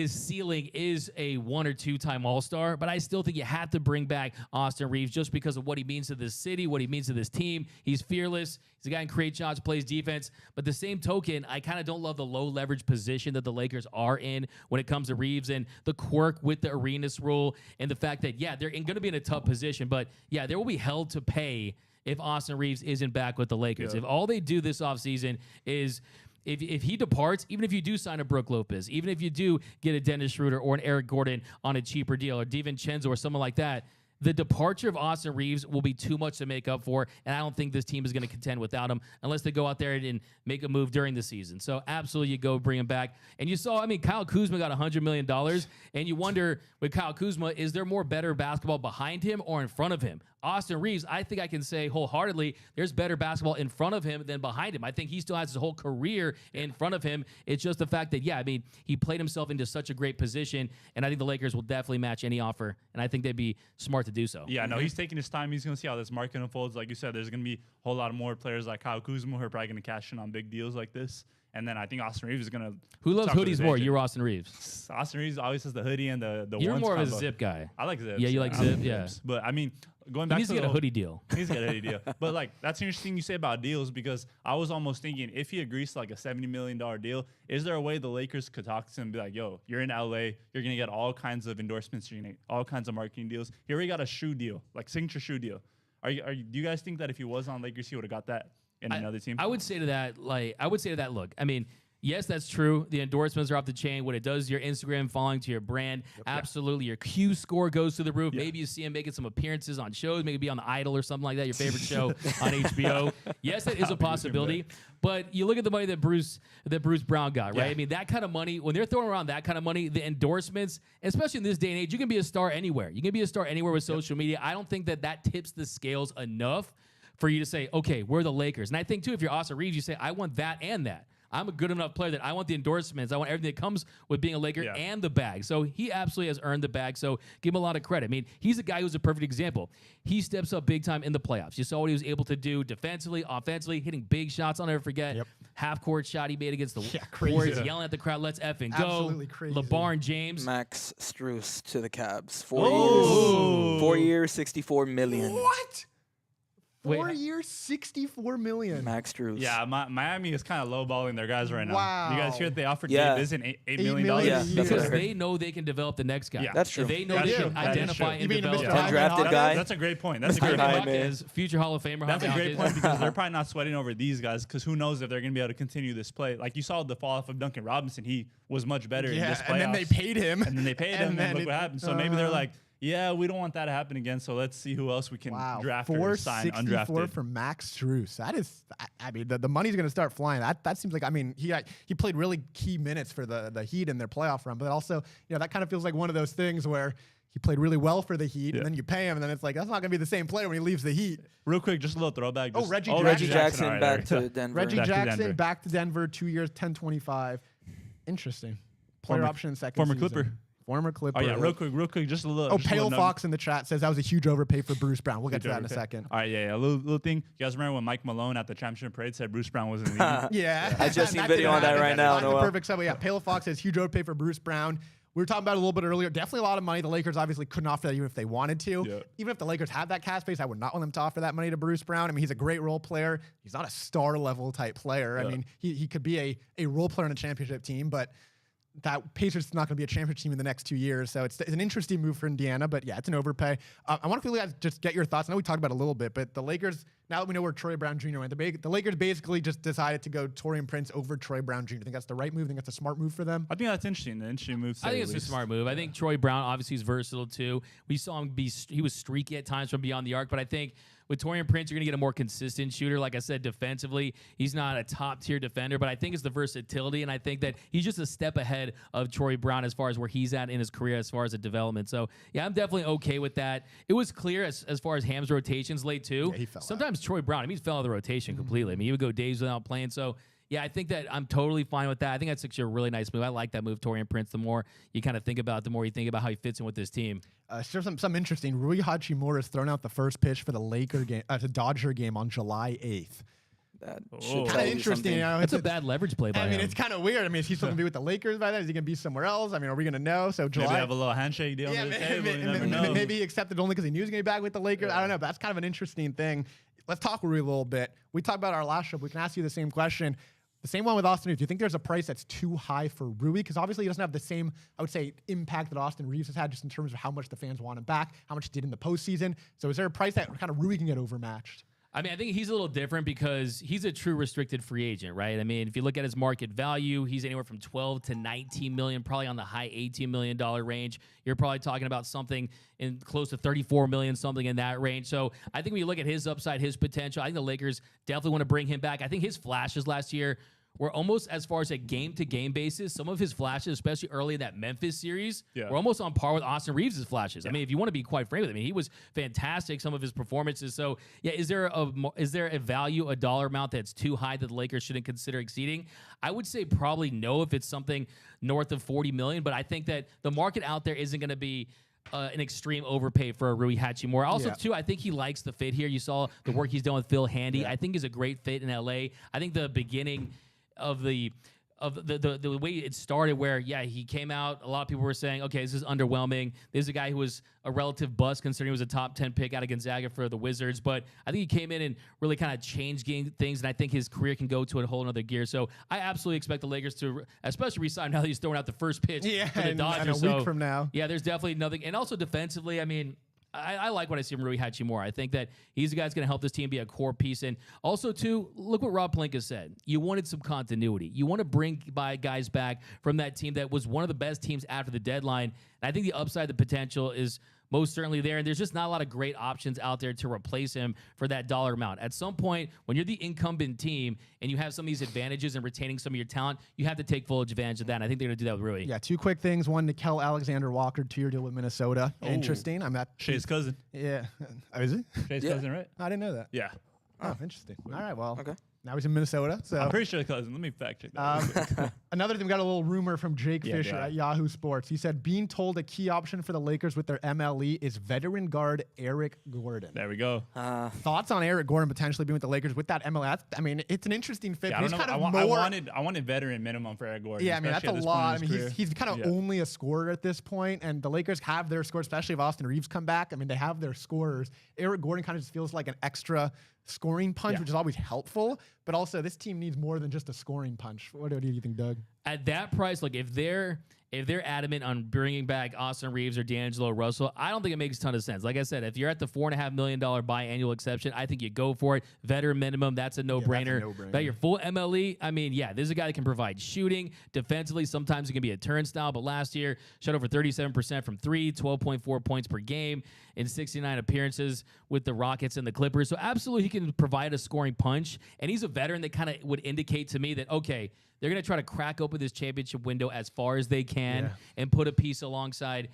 [SPEAKER 2] ceiling is a 1 or 2 time All-Star, but I still think you have to bring back Austin Reeves just because of what he means to this city, what he means to this team. He's fearless. He's a guy who creates shots, plays defense. But the same token, I kind of don't love the low leverage position that the Lakers are in when it comes to Reeves and the quirk with the arenas rule and the fact that, they're going to be in a tough position, but there will be hell to pay if Austin Reeves isn't back with the Lakers. If all they do this offseason is if he departs, even if you do sign a Brook Lopez, even if you do get a Dennis Schroeder or an Eric Gordon on a cheaper deal or DiVincenzo or someone like that, the departure of Austin Reeves will be too much to make up for, and I don't think this team is going to contend without him unless they go out there and make a move during the season. So absolutely, you go bring him back. And you saw, Kyle Kuzma got $100 million, and you wonder, with Kyle Kuzma, is there more better basketball behind him or in front of him? Austin Reeves, I think I can say wholeheartedly, there's better basketball in front of him than behind him. I think he still has his whole career in front of him. It's just the fact that, he played himself into such a great position, and I think the Lakers will definitely match any offer, and I think they'd be smart to do so.
[SPEAKER 3] Yeah, no, he's taking his time. He's going to see how this market unfolds. Like you said, there's going to be a whole lot of more players like Kyle Kuzma who are probably going to cash in on big deals like this. And then I think Austin Reeves is going to...
[SPEAKER 2] Who loves hoodies more? You or Austin Reeves?
[SPEAKER 3] Austin Reeves always has the hoodie and the
[SPEAKER 2] You're
[SPEAKER 3] ones
[SPEAKER 2] more
[SPEAKER 3] combo.
[SPEAKER 2] of a zip guy.
[SPEAKER 3] I like zips.
[SPEAKER 2] Yeah, you like zip? Yeah.
[SPEAKER 3] Zips. But, going back to
[SPEAKER 2] get a hoodie deal.
[SPEAKER 3] He needs to get a hoodie deal. But, that's interesting you say about deals because I was almost thinking if he agrees to, a $70 million deal, is there a way the Lakers could talk to him and be like, yo, you're in L.A., you're going to get all kinds of endorsements, you're going to get all kinds of marketing deals. He already got a shoe deal, signature shoe deal. Do you guys think that if he was on Lakers, he would have got that in another team?
[SPEAKER 2] I would say to that, look, yes, that's true. The endorsements are off the chain. What it does, your Instagram following to your brand, absolutely. Your Q score goes to the roof. Maybe you see him making some appearances on shows, maybe be on The Idol or something like that, your favorite show on HBO. Yes, that is a possibility. But you look at the money that Bruce Brown got, right? That kind of money, when they're throwing around that kind of money, the endorsements, especially in this day and age, you can be a star anywhere. You can be a star anywhere with social media. I don't think that tips the scales enough for you to say, okay, we're the Lakers. And I think, too, if you're Austin Reeves, you say, I want that and that. I'm a good enough player that I want the endorsements. I want everything that comes with being a Laker and the bag. So he absolutely has earned the bag. So give him a lot of credit. He's a guy who's a perfect example. He steps up big time in the playoffs. You saw what he was able to do defensively, offensively, hitting big shots. I'll never forget. Half-court shot he made against the Warriors, yelling at the crowd, let's effing go.
[SPEAKER 1] Absolutely crazy.
[SPEAKER 2] LeBron James.
[SPEAKER 4] Max Strus to the Cavs. 4 years. 4 years, $64 million.
[SPEAKER 1] What? 4 years, $64 million.
[SPEAKER 4] Max Strus.
[SPEAKER 3] Yeah, Miami is kind of lowballing their guys right now.
[SPEAKER 1] Wow.
[SPEAKER 3] You guys hear that they offered Gabe Vincent $8 million?
[SPEAKER 4] Yeah,
[SPEAKER 2] because they know they can develop the next guy.
[SPEAKER 3] Yeah.
[SPEAKER 4] That's true.
[SPEAKER 2] They know they can identify and develop.
[SPEAKER 4] Undrafted guy.
[SPEAKER 3] That's a great point. That's a
[SPEAKER 2] Jaime
[SPEAKER 3] great point.
[SPEAKER 2] Hawkins, future Hall of Famer.
[SPEAKER 3] That's a great point because they're probably not sweating over these guys because who knows if they're going to be able to continue this play. Like you saw the fall off of Duncan Robinson. He was much better in this playoffs.
[SPEAKER 1] And then they paid him.
[SPEAKER 3] And then look what happened. So maybe they're like, yeah, we don't want that to happen again. So let's see who else we can draft or sign
[SPEAKER 1] 464
[SPEAKER 3] undrafted.
[SPEAKER 1] for Max Strus. That is, I mean, the money's going to start flying. That seems like, I mean, he played really key minutes for the Heat in their playoff run, but also, that kind of feels like one of those things where he played really well for the Heat, and then you pay him, and then it's like, that's not going to be the same player when he leaves the Heat.
[SPEAKER 3] Real quick, just a little throwback.
[SPEAKER 1] Reggie
[SPEAKER 4] Jackson
[SPEAKER 3] All right,
[SPEAKER 4] back
[SPEAKER 3] there.
[SPEAKER 4] to Denver.
[SPEAKER 1] Reggie
[SPEAKER 3] Back to
[SPEAKER 1] Jackson
[SPEAKER 3] Denver.
[SPEAKER 1] back to Denver, 2 years, 10-25. Interesting. Player
[SPEAKER 3] Former-
[SPEAKER 1] option second
[SPEAKER 3] former
[SPEAKER 1] season.
[SPEAKER 3] Clipper.
[SPEAKER 1] Former Clipper.
[SPEAKER 3] Oh yeah, real quick, just a little.
[SPEAKER 1] Oh,
[SPEAKER 3] just a
[SPEAKER 1] Pale
[SPEAKER 3] little
[SPEAKER 1] Fox in the chat says that was a huge overpay for Bruce Brown. We'll get to that in a
[SPEAKER 3] Okay.
[SPEAKER 1] second.
[SPEAKER 3] All right, yeah, a little thing. You guys remember when Mike Malone at the championship parade said Bruce Brown wasn't leaving?
[SPEAKER 1] Yeah.
[SPEAKER 4] I just seen
[SPEAKER 1] That
[SPEAKER 4] video
[SPEAKER 1] didn't
[SPEAKER 4] on that
[SPEAKER 1] happen.
[SPEAKER 4] right now,
[SPEAKER 1] That's the
[SPEAKER 4] Noel.
[SPEAKER 1] perfect segue. Yeah, Pale Fox says huge overpay for Bruce Brown. We were talking about it a little bit earlier. Definitely a lot of money. The Lakers obviously couldn't offer that even if they wanted to.
[SPEAKER 3] Yeah.
[SPEAKER 1] Even if the Lakers have that cap space, I would not want them to offer that money to Bruce Brown. I mean, he's a great role player. He's not a star level type player. I mean, he could be a role player on a championship team, but that Pacers is not going to be a championship team in the next 2 years. So it's an interesting move for Indiana, but yeah, it's an overpay. I want to just get your thoughts. I know we talked about it a little bit, but the Lakers, now that we know where Troy Brown Jr. went, the Lakers basically just decided to go Taurean Prince over Troy Brown Jr. I think that's the right move. I think that's a smart move for them.
[SPEAKER 3] I think that's interesting. An interesting move.
[SPEAKER 2] I think it's a smart move. I think Troy Brown obviously is versatile too. We saw him he was streaky at times from beyond the arc, but I think with Taurean Prince, you're going to get a more consistent shooter. Like I said, defensively, he's not a top-tier defender, but I think it's the versatility, and I think that he's just a step ahead of Troy Brown as far as where he's at in his career as far as the development. So, yeah, I'm definitely okay with that. It was clear as far as Ham's rotations late, too.
[SPEAKER 1] Yeah, he fell
[SPEAKER 2] Sometimes Troy Brown, I mean, he fell out of the rotation completely. I mean, he would go days without playing. So, yeah, I think that I'm totally fine with that. I think that's actually a really nice move. I like that move, Taurean Prince. The more you kind of think about it, the more you think about how he fits in with this team.
[SPEAKER 1] Some interesting. Rui Hachimura has thrown out the first pitch for the Laker game, to Dodger game on July 8th.
[SPEAKER 4] That
[SPEAKER 3] Oh.
[SPEAKER 4] should
[SPEAKER 3] Kinda
[SPEAKER 4] tell you
[SPEAKER 1] interesting.
[SPEAKER 4] something.
[SPEAKER 2] That's a bad leverage play by
[SPEAKER 1] I
[SPEAKER 2] him.
[SPEAKER 1] mean, it's kind of weird. I mean, is he still going to be with the Lakers by then? Is he going to be somewhere else? I mean, are we going to know? So
[SPEAKER 3] Maybe
[SPEAKER 1] July.
[SPEAKER 3] have a little handshake deal on the table. You never know.
[SPEAKER 1] Maybe he accepted only because he knew he was going to be back with the Lakers. I don't know. But that's kind of an interesting thing. Let's talk Rui a little bit. We talked about our last show. We can ask you the same question. The same one with Austin Reeves. Do you think there's a price that's too high for Rui? Because obviously he doesn't have the same, I would say, impact that Austin Reeves has had just in terms of how much the fans want him back, how much he did in the postseason. So is there a price that kind of Rui can get overmatched?
[SPEAKER 2] I mean, I think he's a little different because he's a true restricted free agent, right? I mean, if you look at his market value, he's anywhere from 12 to 19 million, probably on the high $18 million range. You're probably talking about something in close to 34 million, something in that range. So I think when you look at his upside, his potential, I think the Lakers definitely want to bring him back. I think his flashes last year were almost, as far as a game-to-game basis, some of his flashes, especially early in that Memphis series, were almost on par with Austin Reeves' flashes. I mean, if you want to be quite frank with him, I mean, he was fantastic, some of his performances. So, yeah, is there a value, a dollar amount that's too high that the Lakers shouldn't consider exceeding? I would say probably no if it's something north of 40 million, but I think that the market out there isn't going to be an extreme overpay for a Rui Hachimura. Also, too, I think he likes the fit here. You saw the work he's done with Phil Handy. I think he's a great fit in LA. I think the beginning of the way it started where, he came out, a lot of people were saying, okay, this is underwhelming. This is a guy who was a relative bust considering he was a top 10 pick out of Gonzaga for the Wizards. But I think he came in and really kind of changed things, and I think his career can go to a whole other gear. So I absolutely expect the Lakers to, especially resign now that he's throwing out the first pitch for the Dodgers.
[SPEAKER 1] In a week from now.
[SPEAKER 2] Yeah, there's definitely nothing. And also defensively, I mean, I like what I see from Rui Hachimura. I think that he's the guy that's going to help this team be a core piece. And also, too, look what Rob Pelinka said. You wanted some continuity. You want to bring guys back from that team that was one of the best teams after the deadline. And I think the upside, the potential is most certainly there. And there's just not a lot of great options out there to replace him for that dollar amount. At some point, when you're the incumbent team and you have some of these advantages in retaining some of your talent, you have to take full advantage of that. And I think they're going to do that with Rui.
[SPEAKER 1] Yeah, two quick things. One, Nickel Alexander-Walker, 2-year deal with Minnesota. Interesting. I'm not.
[SPEAKER 3] Shay's cousin.
[SPEAKER 1] Yeah. Oh, is it?
[SPEAKER 3] Shay's
[SPEAKER 4] Yeah.
[SPEAKER 3] cousin, right?
[SPEAKER 1] I didn't know that.
[SPEAKER 3] Yeah.
[SPEAKER 1] Oh, interesting. All right, well.
[SPEAKER 4] Okay.
[SPEAKER 1] Now he's in Minnesota. So
[SPEAKER 3] I'm pretty sure cousin. Let me fact check that.
[SPEAKER 1] another thing, we got a little rumor from Jake
[SPEAKER 3] Yeah,
[SPEAKER 1] Fisher
[SPEAKER 3] yeah.
[SPEAKER 1] at Yahoo Sports. He said being told a key option for the Lakers with their MLE is veteran guard Eric Gordon.
[SPEAKER 3] There we go.
[SPEAKER 1] Thoughts on Eric Gordon potentially being with the Lakers with that MLE? I mean, it's an interesting fit.
[SPEAKER 3] Yeah, I
[SPEAKER 1] but
[SPEAKER 3] don't
[SPEAKER 1] he's
[SPEAKER 3] know.
[SPEAKER 1] kind of
[SPEAKER 3] I wanted veteran minimum for Eric Gordon.
[SPEAKER 1] Yeah, I mean, that's a
[SPEAKER 3] especially at this
[SPEAKER 1] lot. I
[SPEAKER 3] point in
[SPEAKER 1] mean,
[SPEAKER 3] his
[SPEAKER 1] he's kind of
[SPEAKER 3] career.
[SPEAKER 1] only a scorer at this point, and the Lakers have their score, especially if Austin Reeves come back. I mean, they have their scorers. Eric Gordon kind of just feels like an extra scoring punch, which is always helpful. But also, this team needs more than just a scoring punch. What do you think, Doug?
[SPEAKER 2] At that price, like if they're adamant on bringing back Austin Reeves or D'Angelo Russell, I don't think it makes a ton of sense. Like I said, if you're at the $4.5 million biannual exception, I think you go for it. Veteran minimum, that's a no-brainer. But your full MLE, I mean, yeah, this is a guy that can provide shooting. Defensively, sometimes it can be a turnstile, but last year, shot over 37% from 3, 12.4 points per game in 69 appearances with the Rockets and the Clippers. So absolutely, he can provide a scoring punch. And he's a veteran that kind of would indicate to me that, okay, they're going to try to crack open this championship window as far as they can and put a piece alongside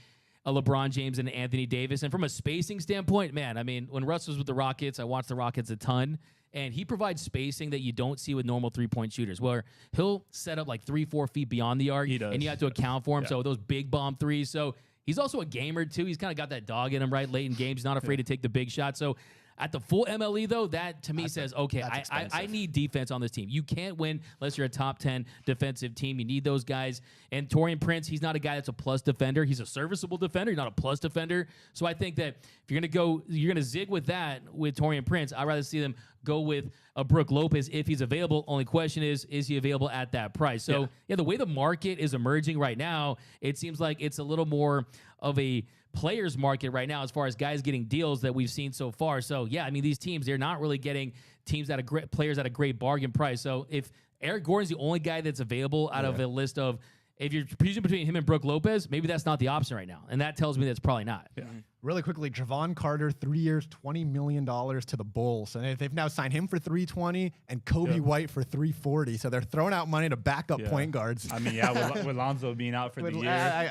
[SPEAKER 2] a LeBron James and Anthony Davis. And from a spacing standpoint, man, I mean, when Russ was with the Rockets, I watched the Rockets a ton, and he provides spacing that you don't see with normal three-point shooters, where he'll set up like 3-4 feet beyond the arc, and you have to account for him. So those big bomb threes. So he's also a gamer, too. He's kind of got that dog in him, right, late in games. He's not afraid to take the big shot. So at the full MLE, though, that to me says, okay, I need defense on this team. You can't win unless you're a top 10 defensive team. You need those guys. And Taurean Prince, he's not a guy that's a plus defender. He's a serviceable defender. He's not a plus defender. So I think that if you're going to zig with that with Taurean Prince, I'd rather see them go with a Brook Lopez if he's available. Only question is he available at that price? So, the way the market is emerging right now, it seems like it's a little more of a players market right now as far as guys getting deals that we've seen so far. So, yeah, I mean, these teams, they're not really getting players at a great bargain price. So if Eric Gordon's the only guy that's available out of a list of, if you're choosing between him and Brook Lopez, maybe that's not the option right now. And that tells me that's probably not.
[SPEAKER 1] Yeah. Really quickly, Javon Carter, 3 years, $20 million to the Bulls. And they've now signed him for $320 and Kobe White for $340. So they're throwing out money to back up point guards.
[SPEAKER 3] I mean, with Lonzo being out for the year,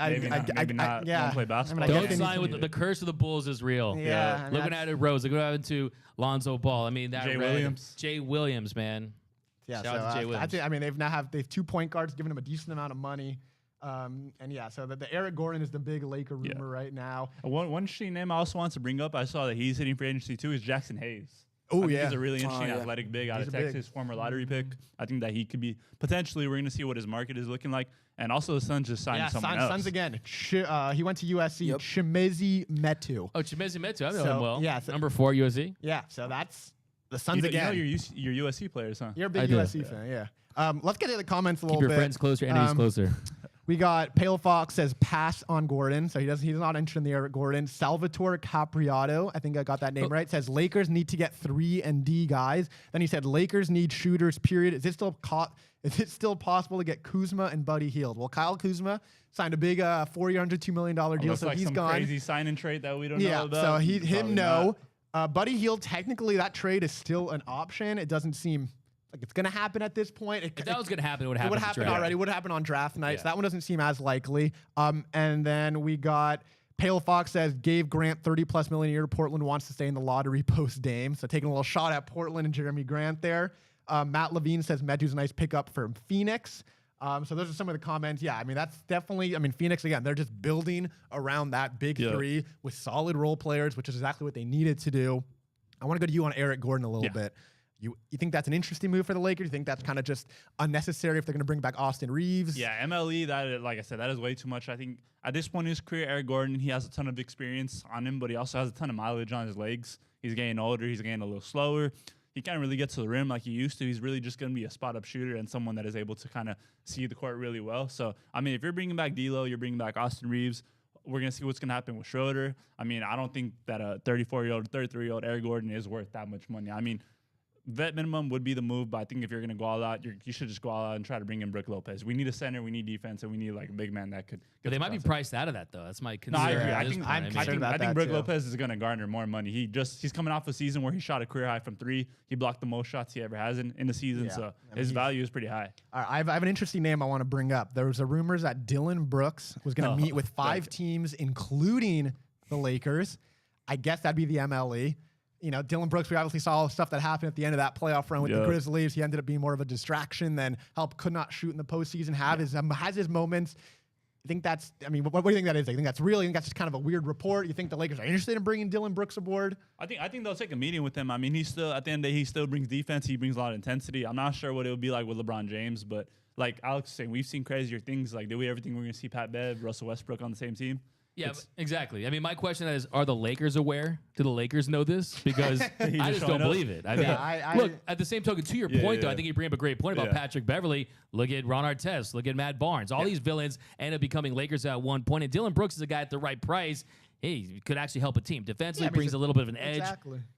[SPEAKER 3] maybe not won't play basketball.
[SPEAKER 2] Don't sign with the curse of the Bulls is real.
[SPEAKER 1] Yeah.
[SPEAKER 2] Looking at it, Rose. Look what happened to Lonzo Ball. I mean, that Jay Williams, man.
[SPEAKER 1] Yeah,
[SPEAKER 2] shout out to Jay Williams.
[SPEAKER 1] I mean, they have 2 point guards, giving him a decent amount of money. So the Eric Gordon is the big Laker rumor right now.
[SPEAKER 3] One interesting name I also want to bring up, I saw that he's hitting free agency too, is Jackson Hayes.
[SPEAKER 1] Oh,
[SPEAKER 3] yeah. He's a really interesting athletic big out of Texas, former lottery pick. I think that he could be, potentially, we're going to see what his market is looking like. And also the Suns just signed someone else.
[SPEAKER 1] Suns again. He went to USC. Chimezie Metu.
[SPEAKER 2] Oh, Chimezie Metu. I know him well.
[SPEAKER 1] Yeah,
[SPEAKER 2] number 4 USC.
[SPEAKER 1] Yeah, so that's the Suns again.
[SPEAKER 3] You know your USC players, huh?
[SPEAKER 1] You're a big USC fan, yeah. Let's get to the comments a little bit.
[SPEAKER 2] Keep your friends closer, enemies closer.
[SPEAKER 1] We got Pale Fox says pass on Gordon, so he's not interested in the Eric Gordon. Salvatore Capriato, I think I got that name right, says Lakers need to get 3 and D guys. Then he said Lakers need shooters. Period. Is it still possible to get Kuzma and Buddy Hield? Well, Kyle Kuzma signed a big $402 million deal, so he's gone.
[SPEAKER 3] Crazy sign and trade that we don't know about.
[SPEAKER 1] So him no. Buddy Hield, technically that trade is still an option. It doesn't seem like it's going to happen at this point.
[SPEAKER 2] If that was going to happen, it would happen.
[SPEAKER 1] It would happen already. It would happen on draft night. So that one doesn't seem as likely. And then we got Pale Fox says gave Grant $30+ million a year. Portland wants to stay in the lottery post Dame. So taking a little shot at Portland and Jeremy Grant there. Matt Levine says Metu's a nice pickup from Phoenix. So those are some of the comments. Yeah, I mean, that's definitely, Phoenix, again, they're just building around that big three with solid role players, which is exactly what they needed to do. I want to go to you on Eric Gordon a little bit. You think that's an interesting move for the Lakers? You think that's kind of just unnecessary if they're going to bring back Austin Reeves?
[SPEAKER 3] Yeah, MLE, that, like I said, that is way too much. I think at this point in his career, Eric Gordon, he has a ton of experience on him, but he also has a ton of mileage on his legs. He's getting older. He's getting a little slower. He can't really get to the rim like he used to. He's really just going to be a spot-up shooter and someone that is able to kind of see the court really well. So, I mean, if you're bringing back D'Lo, you're bringing back Austin Reeves, we're going to see what's going to happen with Schroeder. I mean, I don't think that a 34-year-old, 33-year-old Eric Gordon is worth that much money. I mean, vet minimum would be the move, but I think if you're going to go all out, you should just go all out and try to bring in Brook Lopez. We need a center, we need defense, and we need like a big man that could.
[SPEAKER 2] But they might be priced out of that though. That's my concern.
[SPEAKER 3] No, I agree.
[SPEAKER 1] I
[SPEAKER 3] think Brook Lopez is going to garner more money. He's coming off a season where he shot a career high from 3. He blocked the most shots he ever has in the season, so his value is pretty high.
[SPEAKER 1] All right, I have an interesting name I want to bring up. There was a rumors that Dylan Brooks was going to meet with 5 teams, including the Lakers. I guess that'd be the MLE. You know, Dylan Brooks, we obviously saw all the stuff that happened at the end of that playoff run with the Grizzlies. He ended up being more of a distraction than help, could not shoot in the postseason, has his moments. I think that's, what do you think that is? I think that's really, that's just kind of a weird report. You think the Lakers are interested in bringing Dylan Brooks aboard?
[SPEAKER 3] I think they'll take a meeting with him. I mean, he's still, at the end of the day, he still brings defense. He brings a lot of intensity. I'm not sure what it would be like with LeBron James, but like Alex was saying, we've seen crazier things. Like, did we ever think we were going to see Pat Bev, Russell Westbrook on the same team?
[SPEAKER 2] Yeah, exactly. I mean, my question is, are the Lakers aware? Do the Lakers know this? Because I just don't believe it. I mean, look, at the same token, to your point, though, I think you bring up a great point about Patrick Beverley. Look at Ron Artest. Look at Matt Barnes. All these villains end up becoming Lakers at one point. And Dylan Brooks is a guy at the right price. He could actually help a team. Defensively, brings a little bit of an edge.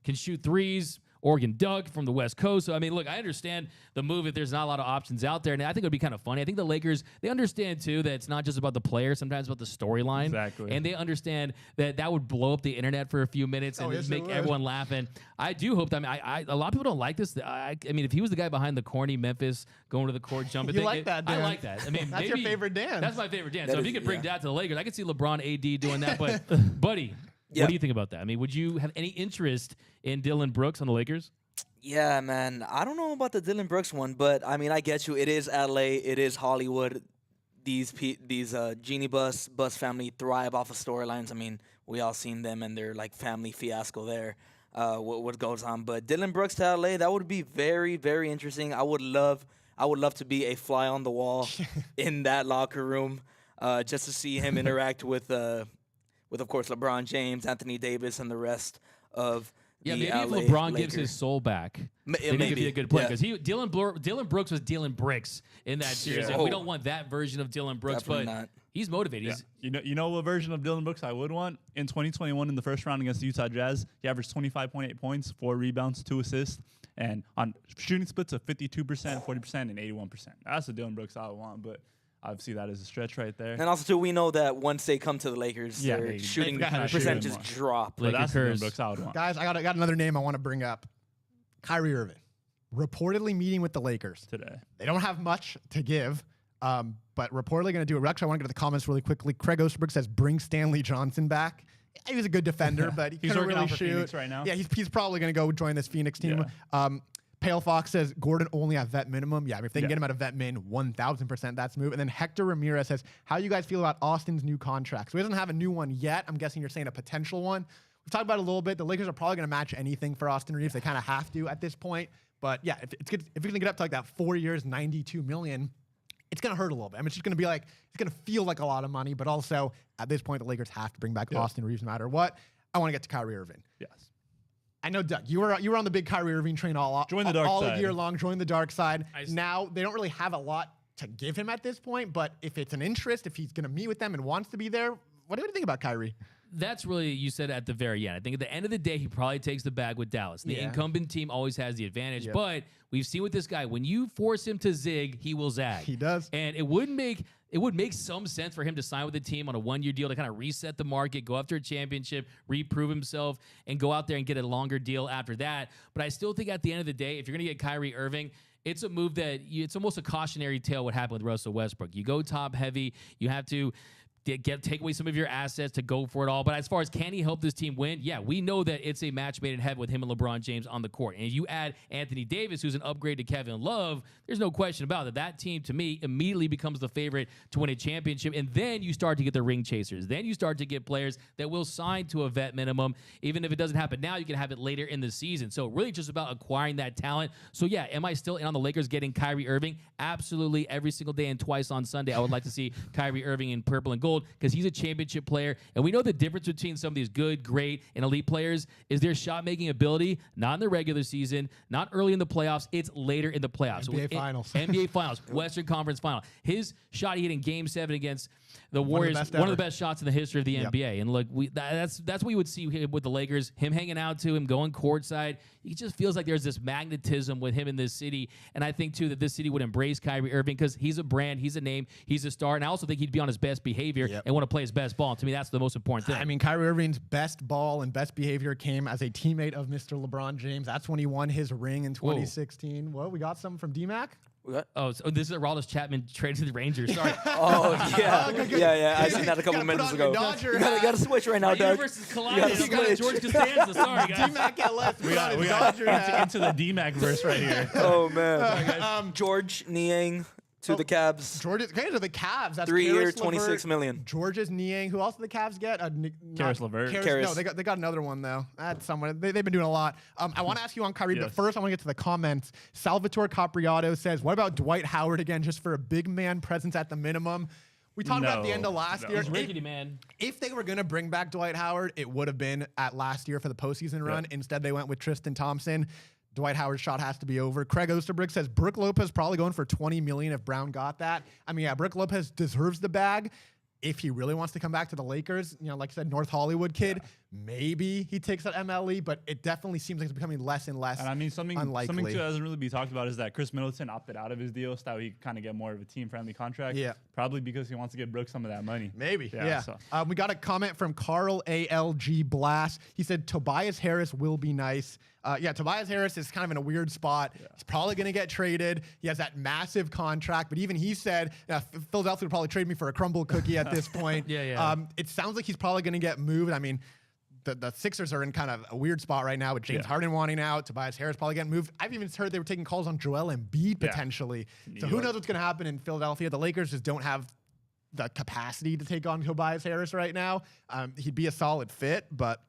[SPEAKER 2] Can shoot threes. Oregon Duck from the West Coast. So, I mean, look, I understand the move if there's not a lot of options out there. And I think it would be kind of funny. I think the Lakers, they understand, too, that it's not just about the player, sometimes about the storyline.
[SPEAKER 3] Exactly.
[SPEAKER 2] And they understand that would blow up the internet for a few minutes and make everyone laugh. And I do hope that, a lot of people don't like this. I mean, if he was the guy behind the corny Memphis going to the court jumping thing.
[SPEAKER 1] Like that, Dan.
[SPEAKER 2] I like that. I mean,
[SPEAKER 1] that's your favorite dance.
[SPEAKER 2] That's my favorite dance. So if you could bring that to the Lakers, I could see LeBron AD doing that. But, buddy, what do you think about that? I mean, would you have any interest in Dylan Brooks on the Lakers?
[SPEAKER 4] Yeah, man. I don't know about the Dylan Brooks one, but I mean, I get you. It is LA. It is Hollywood. These Genie Bus family thrive off of storylines. I mean, we all seen them and their like family fiasco there. What goes on? But Dylan Brooks to LA, that would be very, very interesting. I would love to be a fly on the wall in that locker room, just to see him interact with of course LeBron James, Anthony Davis, and the rest of.
[SPEAKER 2] Yeah, maybe
[SPEAKER 4] LA
[SPEAKER 2] if LeBron
[SPEAKER 4] Lakers
[SPEAKER 2] gives his soul back, maybe it'd be a good play. Because Dylan Brooks was Dylan Bricks in that series. And we don't want that version of Dylan Brooks, but he's motivated.
[SPEAKER 3] Yeah. You know what version of Dylan Brooks I would want? In 2021 in the first round against the Utah Jazz, he averaged 25.8 points, 4 rebounds, 2 assists, and on shooting splits of 52%, 40%, and 81%. That's the Dylan Brooks I would want, but obviously, that is a stretch right there.
[SPEAKER 4] And also, too, we know that once they come to the Lakers, their shooting percentages drop.
[SPEAKER 3] But that's the Brooks I would want.
[SPEAKER 1] Guys, I got another name I want to bring up. Kyrie Irving, reportedly meeting with the Lakers
[SPEAKER 3] today.
[SPEAKER 1] They don't have much to give, but reportedly going to do it. Actually, I want to go to the comments really quickly. Craig Osterbrook says, bring Stanley Johnson back. He was a good defender, but he couldn't really shoot.
[SPEAKER 3] Phoenix right now.
[SPEAKER 1] Yeah, he's probably going to go join this Phoenix team. Pale Fox says Gordon only at vet minimum. Yeah, I mean, if they can get him at a vet min, 1,000% that's move. And then Hector Ramirez says, how you guys feel about Austin's new contract? So he doesn't have a new one yet. I'm guessing you're saying a potential one. We've talked about it a little bit. The Lakers are probably going to match anything for Austin Reeves. They kind of have to at this point. But yeah, if you're going to get up to like that 4 years, $92 million, it's going to hurt a little bit. I mean, it's just going to be like, it's going to feel like a lot of money. But also, at this point, the Lakers have to bring back Austin Reeves no matter what. I want to get to Kyrie Irving.
[SPEAKER 3] Yes.
[SPEAKER 1] I know, Doug, you were on the big Kyrie Irving train all year long. Join the dark side. Now, they don't really have a lot to give him at this point, but if it's an interest, if he's going to meet with them and wants to be there, what do you think about Kyrie?
[SPEAKER 2] That's really, you said at the very end. I think at the end of the day, he probably takes the bag with Dallas. The incumbent team always has the advantage, but we've seen with this guy, when you force him to zig, he will zag.
[SPEAKER 1] He does.
[SPEAKER 2] And it would make some sense for him to sign with the team on a one-year deal to kind of reset the market, go after a championship, reprove himself, and go out there and get a longer deal after that. But I still think at the end of the day, if you're going to get Kyrie Irving, it's a move that it's almost a cautionary tale what happened with Russell Westbrook. You go top heavy, you have to take away some of your assets to go for it all. But as far as can he help this team win? Yeah, we know that it's a match made in heaven with him and LeBron James on the court. And if you add Anthony Davis, who's an upgrade to Kevin Love, there's no question about it. That team, to me, immediately becomes the favorite to win a championship. And then you start to get the ring chasers. Then you start to get players that will sign to a vet minimum. Even if it doesn't happen now, you can have it later in the season. So really just about acquiring that talent. So yeah, am I still in on the Lakers getting Kyrie Irving? Absolutely. Every single day and twice on Sunday, I would like to see Kyrie Irving in purple and gold because he's a championship player. And we know the difference between some of these good, great, and elite players is their shot-making ability, not in the regular season, not early in the playoffs. It's later in the playoffs.
[SPEAKER 1] NBA Finals.
[SPEAKER 2] NBA Finals, Western Conference Final. His shot he hit in Game 7 against the Warriors, one of the best shots in the history of the NBA. And look, that's what we would see with the Lakers, him hanging out to him, going courtside. He just feels like there's this magnetism with him in this city. And I think, too, that this city would embrace Kyrie Irving because he's a brand, he's a name, he's a star. And I also think he'd be on his best behavior and want to play his best ball. And to me, that's the most important thing.
[SPEAKER 1] I mean, Kyrie Irving's best ball and best behavior came as a teammate of Mr. LeBron James. That's when he won his ring in 2016. Whoa. What, we got something from D-Mac?
[SPEAKER 2] Oh, so this is Aroldis Chapman traded to the Rangers. Sorry.
[SPEAKER 4] Yeah. I seen that a couple minutes ago. You gotta switch right now, Doug.
[SPEAKER 2] Universes collided. You got George Costanza. Sorry, guys.
[SPEAKER 1] D-Mac LS.
[SPEAKER 3] We got into the D-Mac verse right here.
[SPEAKER 4] Oh, man. George Niang to the Cavs.
[SPEAKER 1] George is to the Cavs. That's
[SPEAKER 4] 3 year, $26 million.
[SPEAKER 1] George's Niang. Who else did the Cavs get?
[SPEAKER 3] Karis LeVert.
[SPEAKER 1] No, they got another one though. That's someone. They've been doing a lot. I want to ask you on Kyrie, but first I want to get to the comments. Salvatore Capriato says, "What about Dwight Howard again, just for a big man presence at the minimum?" We talked about at the end of last year.
[SPEAKER 2] He's rickety, man.
[SPEAKER 1] If they were going to bring back Dwight Howard, it would have been at last year for the postseason run. Instead, they went with Tristan Thompson. Dwight Howard's shot has to be over. Craig Osterbrick says Brook Lopez probably going for $20 million if Brown got that. I mean, yeah, Brook Lopez deserves the bag. If he really wants to come back to the Lakers, like I said, North Hollywood kid, maybe he takes that MLE, but it definitely seems like it's becoming less and less.
[SPEAKER 3] And I mean, something
[SPEAKER 1] unlikely.
[SPEAKER 3] too that doesn't really be talked about is that Chris Middleton opted out of his deal so that he kind of get more of a team-friendly contract.
[SPEAKER 1] Yeah.
[SPEAKER 3] Probably because he wants to give Brook some of that money.
[SPEAKER 1] Maybe.
[SPEAKER 3] Yeah.
[SPEAKER 1] So. We got a comment from Carl ALG Blast. He said Tobias Harris will be nice. Tobias Harris is kind of in a weird spot. Yeah. He's probably going to get traded. He has that massive contract, but even he said Philadelphia would probably trade me for a crumble cookie at this point. It sounds like he's probably going to get moved. I mean, the Sixers are in kind of a weird spot right now with James Harden wanting out. Tobias Harris probably getting moved. I've even heard they were taking calls on Joel Embiid potentially. So who knows what's going to happen in Philadelphia? The Lakers just don't have the capacity to take on Tobias Harris right now. He'd be a solid fit, but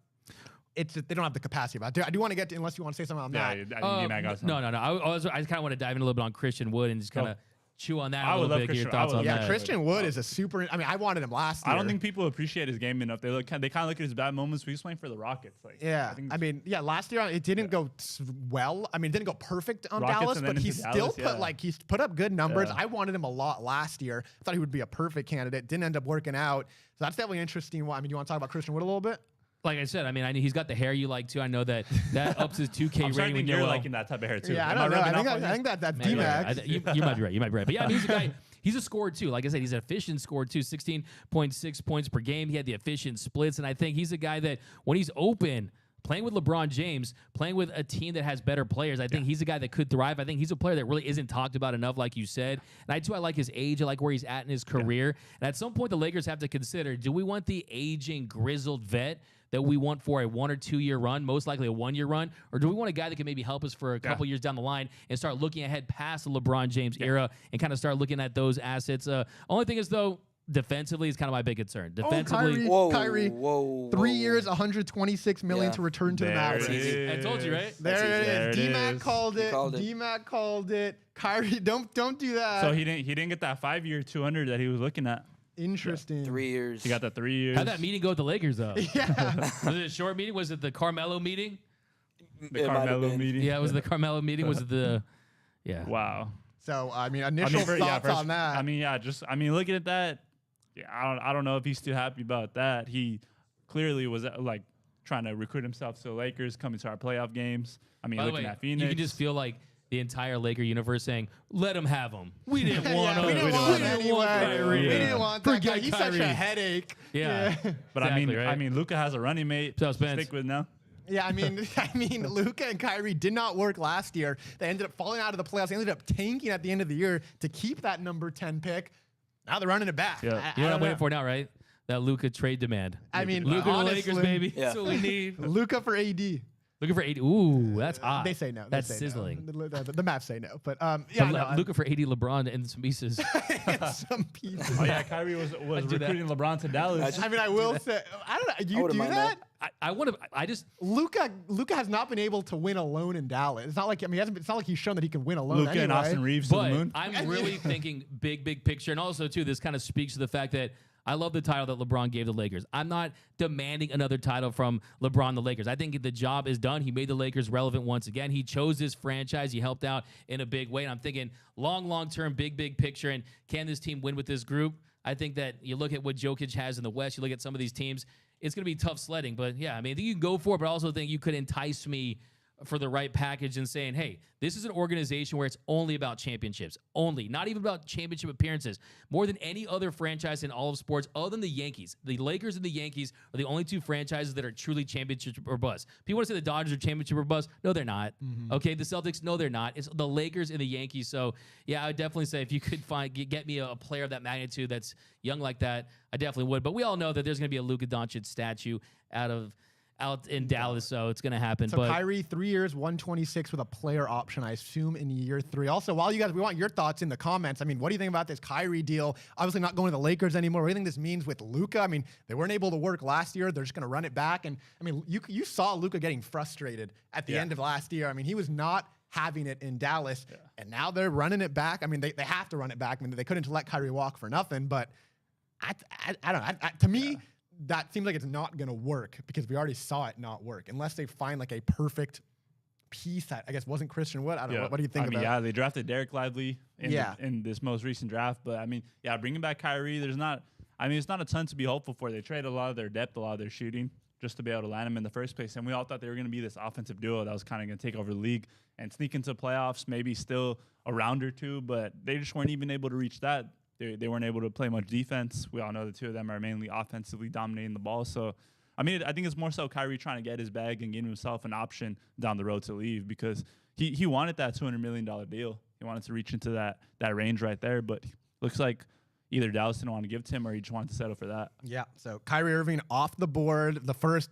[SPEAKER 1] they don't have the capacity. But I do want to get to, unless you want to say something on that.
[SPEAKER 2] No. I kind of want to dive in a little bit on Christian Wood and just kind of chew on that a little bit. Get your thoughts on that.
[SPEAKER 1] Christian Wood is a super. I mean, I wanted him last year.
[SPEAKER 3] I don't think people appreciate his game enough. They kind of look at his bad moments. He's playing for the Rockets.
[SPEAKER 1] Last year it didn't go well. I mean, it didn't go perfect on Dallas, but he still he's put up good numbers. I wanted him a lot last year. I thought he would be a perfect candidate. Didn't end up working out. So that's definitely interesting. I mean, you want to talk about Christian Wood a little bit?
[SPEAKER 2] Like I said, I mean, he's got the hair you like too. I know that ups his 2K rating when you're
[SPEAKER 3] liking that type of hair too.
[SPEAKER 1] Yeah, I don't know. I think that's D-Max.
[SPEAKER 2] You might be right. You might be right. But yeah, I mean, he's a guy. He's a scorer too. Like I said, he's an efficient scorer too. 16.6 points per game. He had the efficient splits, and I think he's a guy that when he's open, playing with LeBron James, playing with a team that has better players, I think he's a guy that could thrive. I think he's a player that really isn't talked about enough, like you said. And I like his age. I like where he's at in his career. And at some point, the Lakers have to consider: do we want the aging, grizzled vet that we want for a 1 or 2 year run, most likely a 1 year run, or do we want a guy that can maybe help us for a couple years down the line and start looking ahead past the LeBron James era and kind of start looking at those assets? Only thing is though, defensively is kind of my big concern. Defensively,
[SPEAKER 1] Kyrie, 3 years, $126 million to return to the Mavericks.
[SPEAKER 2] I told you, right?
[SPEAKER 1] There it is. D-Mac called it. D-Mac called it. Kyrie, don't do that.
[SPEAKER 3] So he didn't get that 5 year 200 that he was looking at.
[SPEAKER 1] Interesting.
[SPEAKER 4] 3 years.
[SPEAKER 3] He got that 3 years.
[SPEAKER 2] How'd that meeting go with the Lakers though?
[SPEAKER 1] Yeah.
[SPEAKER 2] Was it a short meeting? Was it the Carmelo meeting?
[SPEAKER 3] The Carmelo meeting.
[SPEAKER 2] Yeah, it was the Carmelo meeting. Was it the? Yeah.
[SPEAKER 3] Wow.
[SPEAKER 1] So initial thoughts on that.
[SPEAKER 3] Looking at that, I don't know if he's too happy about that. He clearly was trying to recruit himself to the Lakers, coming to our playoff games. I mean, looking at Phoenix,
[SPEAKER 2] you can just feel like the entire Laker universe saying, "Let him have him. We didn't want him.
[SPEAKER 1] We didn't want Kyrie. We didn't want that guy. He's
[SPEAKER 2] Kyrie.
[SPEAKER 1] such a headache."
[SPEAKER 2] Yeah.
[SPEAKER 3] But
[SPEAKER 2] exactly,
[SPEAKER 3] I mean, Luka has a running mate to stick with now.
[SPEAKER 1] Yeah, I mean, Luka and Kyrie did not work last year. They ended up falling out of the playoffs. They ended up tanking at the end of the year to keep that number 10 pick. Now they're running it back.
[SPEAKER 2] Yeah. You know what I'm waiting for now, right? That Luka trade demand.
[SPEAKER 1] I mean,
[SPEAKER 2] Luka to the Lakers, baby.
[SPEAKER 4] Yeah.
[SPEAKER 2] That's what we need.
[SPEAKER 1] Luka for AD.
[SPEAKER 2] Looking for 80. Ooh, that's hot.
[SPEAKER 1] They say no.
[SPEAKER 2] That's sizzling.
[SPEAKER 1] No. The Mavs say no. But
[SPEAKER 2] looking for 80 LeBron and some pieces.
[SPEAKER 1] Some pieces.
[SPEAKER 3] Oh yeah, Kyrie was recruiting LeBron to Dallas.
[SPEAKER 1] I mean, I will say, I don't know. You do that?
[SPEAKER 2] I want to. I just
[SPEAKER 1] Luka has not been able to win alone in Dallas. It's not like it's not like he's shown that he can win alone.
[SPEAKER 3] Luka and Austin Reeves to the
[SPEAKER 2] but
[SPEAKER 3] moon.
[SPEAKER 2] I'm really thinking big picture, and also too, this kind of speaks to the fact that I love the title that LeBron gave the Lakers. I'm not demanding another title from LeBron the Lakers. I think the job is done. He made the Lakers relevant once again. He chose this franchise. He helped out in a big way. And I'm thinking long term, big picture. And can this team win with this group? I think that you look at what Jokic has in the West. You look at some of these teams. It's going to be tough sledding. But, yeah, I mean, I think you can go for it, but I also think you could entice me for the right package and saying, hey, this is an organization where it's only about championships. Only. Not even about championship appearances. More than any other franchise in all of sports other than the Yankees. The Lakers and the Yankees are the only two franchises that are truly championship or bust. People want to say the Dodgers are championship or bust. No, they're not. Mm-hmm. Okay, the Celtics, no, they're not. It's the Lakers and the Yankees. So, yeah, I would definitely say if you could get me a player of that magnitude that's young like that, I definitely would. But we all know that there's going to be a Luka Doncic statue out in Dallas, so it's going to happen.
[SPEAKER 1] So Kyrie, 3 years, 126 with a player option, I assume, in year 3. Also, while we want your thoughts in the comments. I mean, what do you think about this Kyrie deal? Obviously not going to the Lakers anymore. What do you think this means with Luka? I mean, they weren't able to work last year. They're just going to run it back. And, I mean, you saw Luka getting frustrated at the end of last year. I mean, he was not having it in Dallas, and now they're running it back. I mean, they have to run it back. I mean, they couldn't let Kyrie walk for nothing, but I don't know. To me, that seems like it's not going to work because we already saw it not work unless they find like a perfect piece that I guess wasn't Christian Wood. I don't know. What do you think about?
[SPEAKER 3] Yeah, they drafted Derek Lively in this most recent draft, but I mean, yeah, bringing back Kyrie, it's not a ton to be hopeful for. They traded a lot of their depth, a lot of their shooting, just to be able to land him in the first place. And we all thought they were going to be this offensive duo that was kind of going to take over the league and sneak into playoffs, maybe still a round or two, but they just weren't even able to reach that. They weren't able to play much defense. We all know the two of them are mainly offensively dominating the ball. So, I mean, I think it's more so Kyrie trying to get his bag and give himself an option down the road to leave because he wanted that $200 million deal. He wanted to reach into that range right there, but looks like either Dallas didn't want to give it to him or he just wanted to settle for that.
[SPEAKER 1] Yeah, so Kyrie Irving off the board.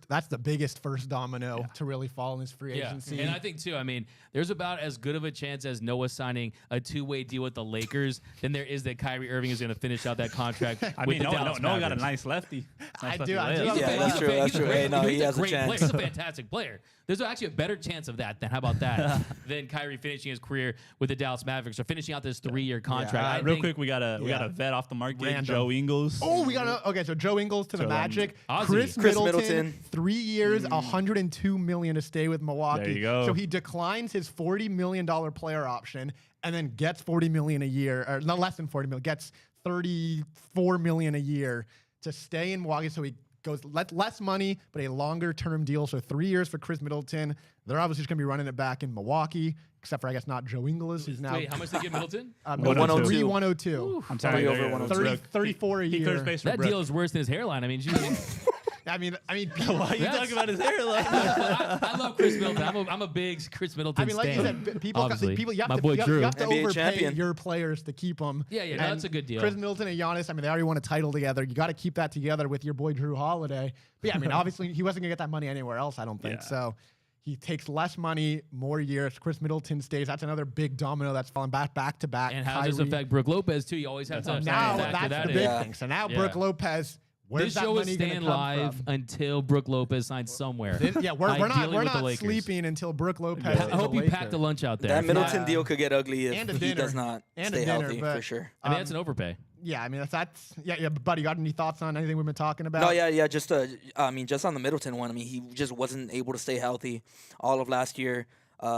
[SPEAKER 1] That's the biggest first domino to really fall in this free agency.
[SPEAKER 2] And I think, too, I mean, there's about as good of a chance as Noah signing a two-way deal with the Lakers than there is that Kyrie Irving is going to finish out that contract with the Dallas
[SPEAKER 3] Noah got a
[SPEAKER 2] Mavericks.
[SPEAKER 3] nice lefty.
[SPEAKER 1] I do.
[SPEAKER 4] Yeah, that's true. That's true. Hey, no, he has a chance.
[SPEAKER 2] He's a fantastic player. There's actually a better chance of that how about that, than Kyrie finishing his career with the Dallas Mavericks or finishing out this 3-year contract.
[SPEAKER 3] Real quick, we got a vet off the market,
[SPEAKER 1] Random.
[SPEAKER 3] Joe Ingles.
[SPEAKER 1] Oh, we got okay. So Joe Ingles to the Magic,
[SPEAKER 2] Ozzy.
[SPEAKER 1] Chris Middleton, 3 years, $102 million to stay with Milwaukee.
[SPEAKER 3] There you go.
[SPEAKER 1] So he declines his $40 million player option and then gets $40 million a year, or not less than $40 million, gets $34 million a year to stay in Milwaukee. So he goes less money, but a longer term deal. So 3 years for Chris Middleton. They're obviously just going to be running it back in Milwaukee, except for, I guess, not Joe Ingles, who's now.
[SPEAKER 2] Wait, how much did they give Middleton?
[SPEAKER 4] 102.
[SPEAKER 1] 102.
[SPEAKER 3] I'm sorry,
[SPEAKER 4] over 102.
[SPEAKER 1] 34 a
[SPEAKER 3] He
[SPEAKER 1] year.
[SPEAKER 3] clears space for
[SPEAKER 2] That
[SPEAKER 3] Brook.
[SPEAKER 2] deal is worse than his hairline. I mean, geez.
[SPEAKER 1] I mean,
[SPEAKER 3] Why are you talking about his hairline?
[SPEAKER 2] I love Chris Middleton. I'm a big Chris Middleton
[SPEAKER 1] I mean, like you
[SPEAKER 2] stan.
[SPEAKER 1] said, people,
[SPEAKER 2] Obviously.
[SPEAKER 1] you have
[SPEAKER 2] My
[SPEAKER 1] to,
[SPEAKER 2] boy
[SPEAKER 1] you have,
[SPEAKER 2] Drew.
[SPEAKER 1] you have to
[SPEAKER 4] NBA
[SPEAKER 1] overpay
[SPEAKER 4] champion.
[SPEAKER 1] your players to keep them.
[SPEAKER 2] Yeah, no, that's a good deal.
[SPEAKER 1] Chris Middleton and Giannis, I mean, they already won a title together. You got to keep that together with your boy Drew Holiday. But yeah, I mean, obviously, he wasn't going to get that money anywhere else, I don't think.
[SPEAKER 3] Yeah.
[SPEAKER 1] So he takes less money, more years. Chris Middleton stays. That's another big domino that's falling back to back.
[SPEAKER 2] And how does this affect Brook Lopez, too? You always have to
[SPEAKER 1] Now,
[SPEAKER 2] factor
[SPEAKER 1] that's
[SPEAKER 2] that
[SPEAKER 1] the
[SPEAKER 2] in.
[SPEAKER 1] big
[SPEAKER 4] Yeah.
[SPEAKER 1] thing. So now
[SPEAKER 2] Yeah.
[SPEAKER 1] Brook Lopez, where's
[SPEAKER 2] This
[SPEAKER 1] that
[SPEAKER 2] show is
[SPEAKER 1] money going to
[SPEAKER 2] staying
[SPEAKER 1] come
[SPEAKER 2] live
[SPEAKER 1] from?
[SPEAKER 2] until Brook Lopez signs somewhere.
[SPEAKER 1] Yeah, we're
[SPEAKER 2] Ideally with the
[SPEAKER 1] not
[SPEAKER 2] Lakers.
[SPEAKER 1] sleeping until Brook Lopez.
[SPEAKER 2] I
[SPEAKER 1] is a
[SPEAKER 2] hope you
[SPEAKER 1] Laker.
[SPEAKER 2] packed a lunch out there.
[SPEAKER 4] That Middleton
[SPEAKER 1] Yeah.
[SPEAKER 4] deal could get ugly
[SPEAKER 1] And a
[SPEAKER 4] if he
[SPEAKER 1] dinner.
[SPEAKER 4] does not
[SPEAKER 1] And a
[SPEAKER 4] stay
[SPEAKER 1] dinner,
[SPEAKER 4] healthy,
[SPEAKER 1] but-
[SPEAKER 4] for sure.
[SPEAKER 2] I mean, that's an overpay.
[SPEAKER 1] Yeah, I mean, that's yeah, buddy, you got any thoughts on anything we've been talking about?
[SPEAKER 4] No, yeah, just I mean, just on the Middleton one. I mean, he just wasn't able to stay healthy all of last year.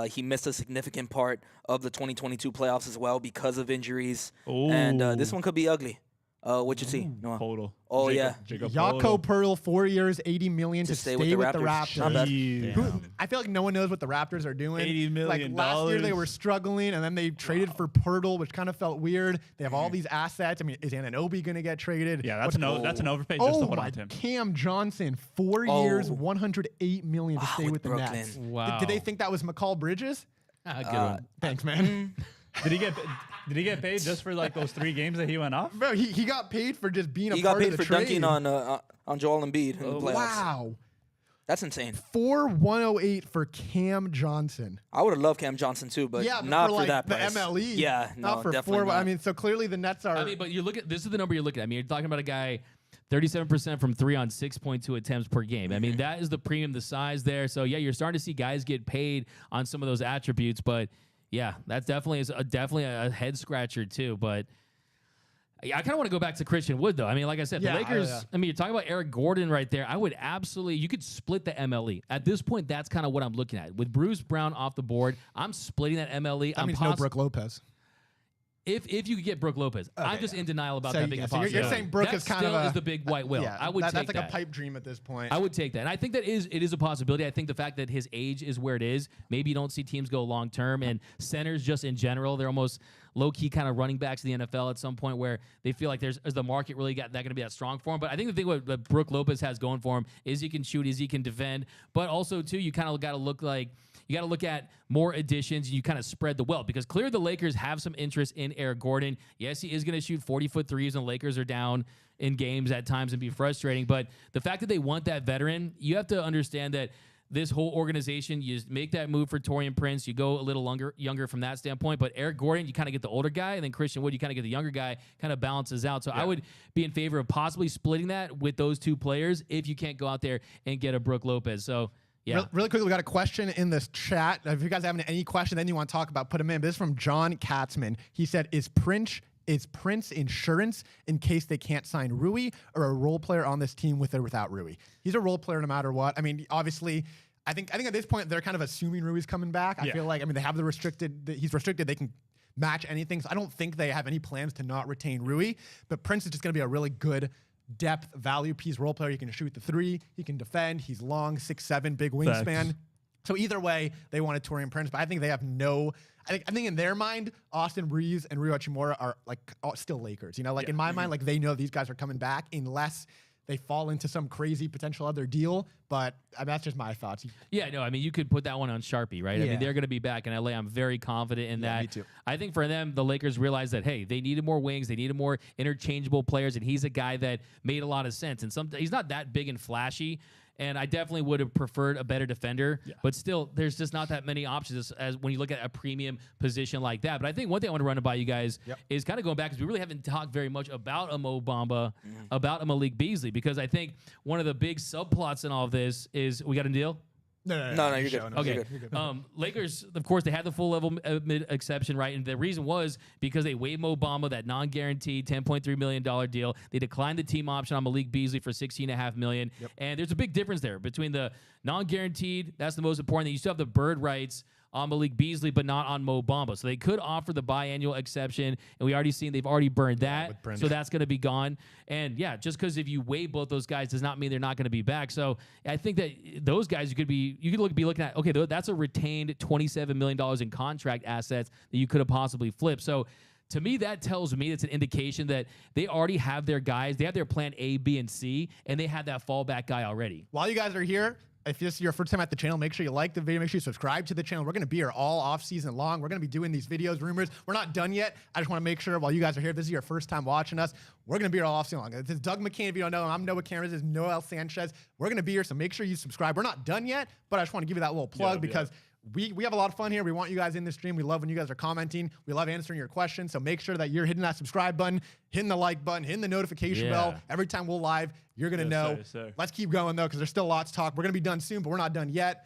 [SPEAKER 4] He missed a significant part of the 2022 playoffs as well because of injuries. And this one could be ugly. What you see? Noah?
[SPEAKER 3] Total.
[SPEAKER 4] Oh, yeah.
[SPEAKER 3] Jacob
[SPEAKER 1] Jaco Pearl, 4 years, $80 million to
[SPEAKER 4] stay
[SPEAKER 1] stay
[SPEAKER 4] with the
[SPEAKER 1] with the
[SPEAKER 4] Raptors.
[SPEAKER 1] Raptors.
[SPEAKER 4] Not bad.
[SPEAKER 1] Who, I feel like no one knows what the Raptors are doing.
[SPEAKER 3] $80 million.
[SPEAKER 1] Like last year they were struggling, and then they traded for Pirtle, which kind of felt weird. They have all these assets. I mean, is Anunoby going to get traded?
[SPEAKER 3] Yeah, that's an overpay just to
[SPEAKER 1] Oh
[SPEAKER 3] hold
[SPEAKER 1] my!
[SPEAKER 3] on to him.
[SPEAKER 1] Cam Johnson, 4
[SPEAKER 4] Oh.
[SPEAKER 1] years, $108 million to stay
[SPEAKER 4] with
[SPEAKER 1] with the
[SPEAKER 4] Brooklyn.
[SPEAKER 1] Nets.
[SPEAKER 2] Wow.
[SPEAKER 1] Did they think that was McCall Bridges?
[SPEAKER 2] Good one.
[SPEAKER 1] Thanks, man.
[SPEAKER 3] Did he get paid just for like those 3 games that he went off?
[SPEAKER 1] Bro, he got paid for just being
[SPEAKER 4] He
[SPEAKER 1] a
[SPEAKER 4] got
[SPEAKER 1] part
[SPEAKER 4] paid
[SPEAKER 1] of the
[SPEAKER 4] for dunking
[SPEAKER 1] trade.
[SPEAKER 4] on Joel Embiid in the playoffs.
[SPEAKER 1] Wow.
[SPEAKER 4] That's insane.
[SPEAKER 1] 4,108 for Cam Johnson.
[SPEAKER 4] I would have loved Cam Johnson too, but
[SPEAKER 1] Yeah, but
[SPEAKER 4] not
[SPEAKER 1] for
[SPEAKER 4] for
[SPEAKER 1] like
[SPEAKER 4] that
[SPEAKER 1] the
[SPEAKER 4] price.
[SPEAKER 1] MLE.
[SPEAKER 4] Yeah, no,
[SPEAKER 1] not for
[SPEAKER 4] definitely
[SPEAKER 1] 4.
[SPEAKER 4] not.
[SPEAKER 1] I mean, so clearly the Nets are.
[SPEAKER 2] I mean, but you look at this is the number you're looking at. I mean, you're talking about a guy 37% from 3 on 6.2 attempts per game. I mean, that is the premium, the size there. So yeah, you're starting to see guys get paid on some of those attributes, but yeah, that's definitely a head scratcher too. But I kind of want to go back to Christian Wood though. I mean, like I said,
[SPEAKER 1] Yeah,
[SPEAKER 2] the Lakers.
[SPEAKER 1] yeah.
[SPEAKER 2] I mean, you're talking about Eric Gordon right there. I would absolutely. You could split the MLE at this point. That's kind of what I'm looking at with Bruce Brown off the board. I'm splitting that MLE.
[SPEAKER 1] that means no Brook Lopez.
[SPEAKER 2] If you could get Brook Lopez, I'm just in denial about
[SPEAKER 1] So,
[SPEAKER 2] that being
[SPEAKER 1] yeah,
[SPEAKER 2] a
[SPEAKER 1] so you're
[SPEAKER 2] possibility.
[SPEAKER 1] saying Brook
[SPEAKER 2] that
[SPEAKER 1] is kind
[SPEAKER 2] still
[SPEAKER 1] of a-
[SPEAKER 2] is the big white whale.
[SPEAKER 1] Yeah,
[SPEAKER 2] I would take
[SPEAKER 1] that's like
[SPEAKER 2] that.
[SPEAKER 1] a pipe dream at this point.
[SPEAKER 2] I would take that. And I think that it is a possibility. I think the fact that his age is where it is, maybe you don't see teams go long term. And centers just in general, they're almost low-key kind of running backs to the NFL at some point where they feel like is the market really got that going to be that strong for him. But I think the thing what Brook Lopez has going for him is he can shoot, is he can defend. But also, too, you kind of got to look like you got to look at more additions. And you kind of spread the wealth because clearly the Lakers have some interest in Eric Gordon. Yes, he is going to shoot 40-foot threes, and the Lakers are down in games at times and be frustrating. But the fact that they want that veteran, you have to understand that this whole organization, you make that move for Taurean Prince, you go a little younger from that standpoint. But Eric Gordon, you kind of get the older guy, and then Christian Wood, you kind of get the younger guy, kind of balances out. So I would be in favor of possibly splitting that with those two players if you can't go out there and get a Brook Lopez. So yeah.
[SPEAKER 1] Really quickly, we got a question in this chat. If you guys have any question, then you want to talk about, put them in. But this is from John Katzman. He said, "Is Prince is Prince insurance in case they can't sign Rui, or a role player on this team with or without Rui. He's a role player no matter what. I mean, obviously, I think at this point they're kind of assuming Rui's coming back. I feel like, I mean, they have the restricted. He's restricted. They can match anything. So I don't think they have any plans to not retain Rui. But Prince is just going to be a really good depth value piece role player. He can shoot the three. He can defend. He's long, 6'7", big wingspan.
[SPEAKER 3] Facts.
[SPEAKER 1] So either way, they wanted Torian Prince, but I think they have no. I think in their mind, Austin Reeves and Rui Hachimura are like still Lakers. You know, like in my mind, like they know these guys are coming back unless they fall into some crazy potential other deal. But I mean, that's just my thoughts.
[SPEAKER 2] Yeah, no, I mean, you could put that one on Sharpie, right? I
[SPEAKER 1] Yeah.
[SPEAKER 2] mean, they're going to be back in LA. I'm very confident in that.
[SPEAKER 1] Me too.
[SPEAKER 2] I think for them, the Lakers realized that, hey, they needed more wings. They needed more interchangeable players, and he's a guy that made a lot of sense. And he's not that big and flashy, and I definitely would have preferred a better defender.
[SPEAKER 3] Yeah.
[SPEAKER 2] But still, there's just not that many options as when you look at a premium position like that. But I think one thing I want to run it by you guys is kind of going back, because we really haven't talked very much about a Mo Bamba, about a Malik Beasley, because I think one of the big subplots in all of this is, we got a deal?
[SPEAKER 4] No, you're good.
[SPEAKER 2] Okay.
[SPEAKER 4] You're good.
[SPEAKER 2] Lakers, of course, they had the full level mid exception, right? And the reason was because they waived Mo Bamba, that non-guaranteed $10.3 million deal. They declined the team option on Malik Beasley for $16.5 million. And there's a big difference there between the non-guaranteed, that's the most important thing. You still have the bird rights on Malik Beasley, but not on Mo Bamba. So they could offer the biannual exception, and we already seen they've already burned that. So that's going to be gone. And yeah, just because if you waive both those guys does not mean they're not going to be back. So I think that those guys you could be looking at, okay, that's a retained $27 million in contract assets that you could have possibly flipped. So to me, that tells me it's an indication that they already have their guys. They have their plan A, B, and C, and they have that fallback guy already.
[SPEAKER 1] While you guys are here, if this is your first time at the channel, make sure you like the video. Make sure you subscribe to the channel. We're going to be here all off season long. We're going to be doing these videos, rumors. We're not done yet. I just want to make sure while you guys are here, if this is your first time watching us, we're going to be here all off season long. This is Doug McCain. If you don't know him, I'm Noah Cameron. This is Noel Sanchez. We're going to be here, so make sure you subscribe. We're not done yet, but I just want to give you that little plug because we have a lot of fun here. We want you guys in the stream. We love when you guys are commenting. We love answering your questions. So make sure that you're hitting that subscribe button, hitting the like button, hitting the notification bell. Every time we'll live, you're going to know.
[SPEAKER 3] Sir.
[SPEAKER 1] Let's keep going, though, because there's still lots to talk. We're going to be done soon, but we're not done yet.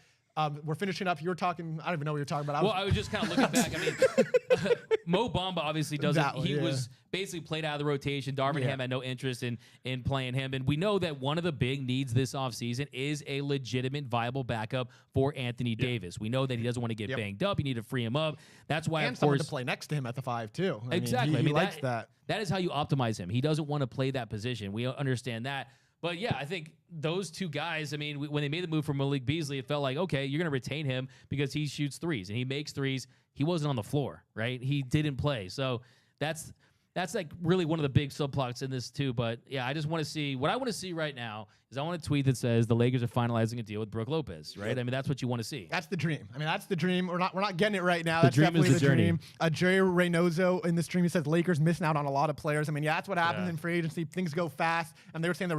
[SPEAKER 1] We're finishing up. You were talking. I don't even know what you were talking about.
[SPEAKER 2] I was just kind of looking back. I mean, Mo Bamba obviously doesn't. He was basically played out of the rotation. Darvin Ham had no interest in playing him. And we know that one of the big needs this offseason is a legitimate, viable backup for Anthony Davis. We know that he doesn't want to get banged up. You need to free him up. That's why,
[SPEAKER 1] and
[SPEAKER 2] of course,
[SPEAKER 1] to play next to him at the 5 too.
[SPEAKER 2] Exactly.
[SPEAKER 1] He likes that.
[SPEAKER 2] That is how you optimize him. He doesn't want to play that position. We understand that. But yeah, I think those two guys, I mean, when they made the move for Malik Beasley, it felt like, okay, you're going to retain him because he shoots threes and he makes threes. He wasn't on the floor, right? He didn't play. So that's like really one of the big subplots in this too. But yeah, I just want to see, what I want to see right now is I want a tweet that says the Lakers are finalizing a deal with Brook Lopez, right? I mean, that's what you want to see.
[SPEAKER 1] That's the dream. I mean, that's the dream. We're not getting it right now.
[SPEAKER 2] The
[SPEAKER 1] That's
[SPEAKER 2] dream
[SPEAKER 1] definitely
[SPEAKER 2] is the journey.
[SPEAKER 1] dream. Jerry Reynoso in the stream, he says Lakers missing out on a lot of players. I mean, yeah, that's what happens in free agency. Things go fast, and they were saying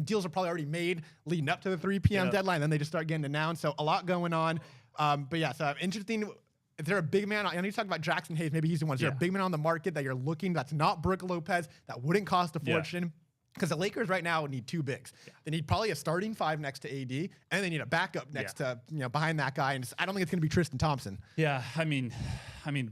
[SPEAKER 1] deals are probably already made leading up to the 3 p.m. deadline. Then they just start getting announced. So a lot going on. But yeah, so interesting. Is there a big man? I know you talked about Jackson Hayes. Maybe he's the one. Is there a big man on the market that you're looking that's not Brook Lopez that wouldn't cost a fortune? Because the Lakers right now need 2 bigs. They need probably a starting 5 next to AD, and they need a backup next to behind that guy. And I don't think it's going to be Tristan Thompson.
[SPEAKER 3] Yeah, I mean,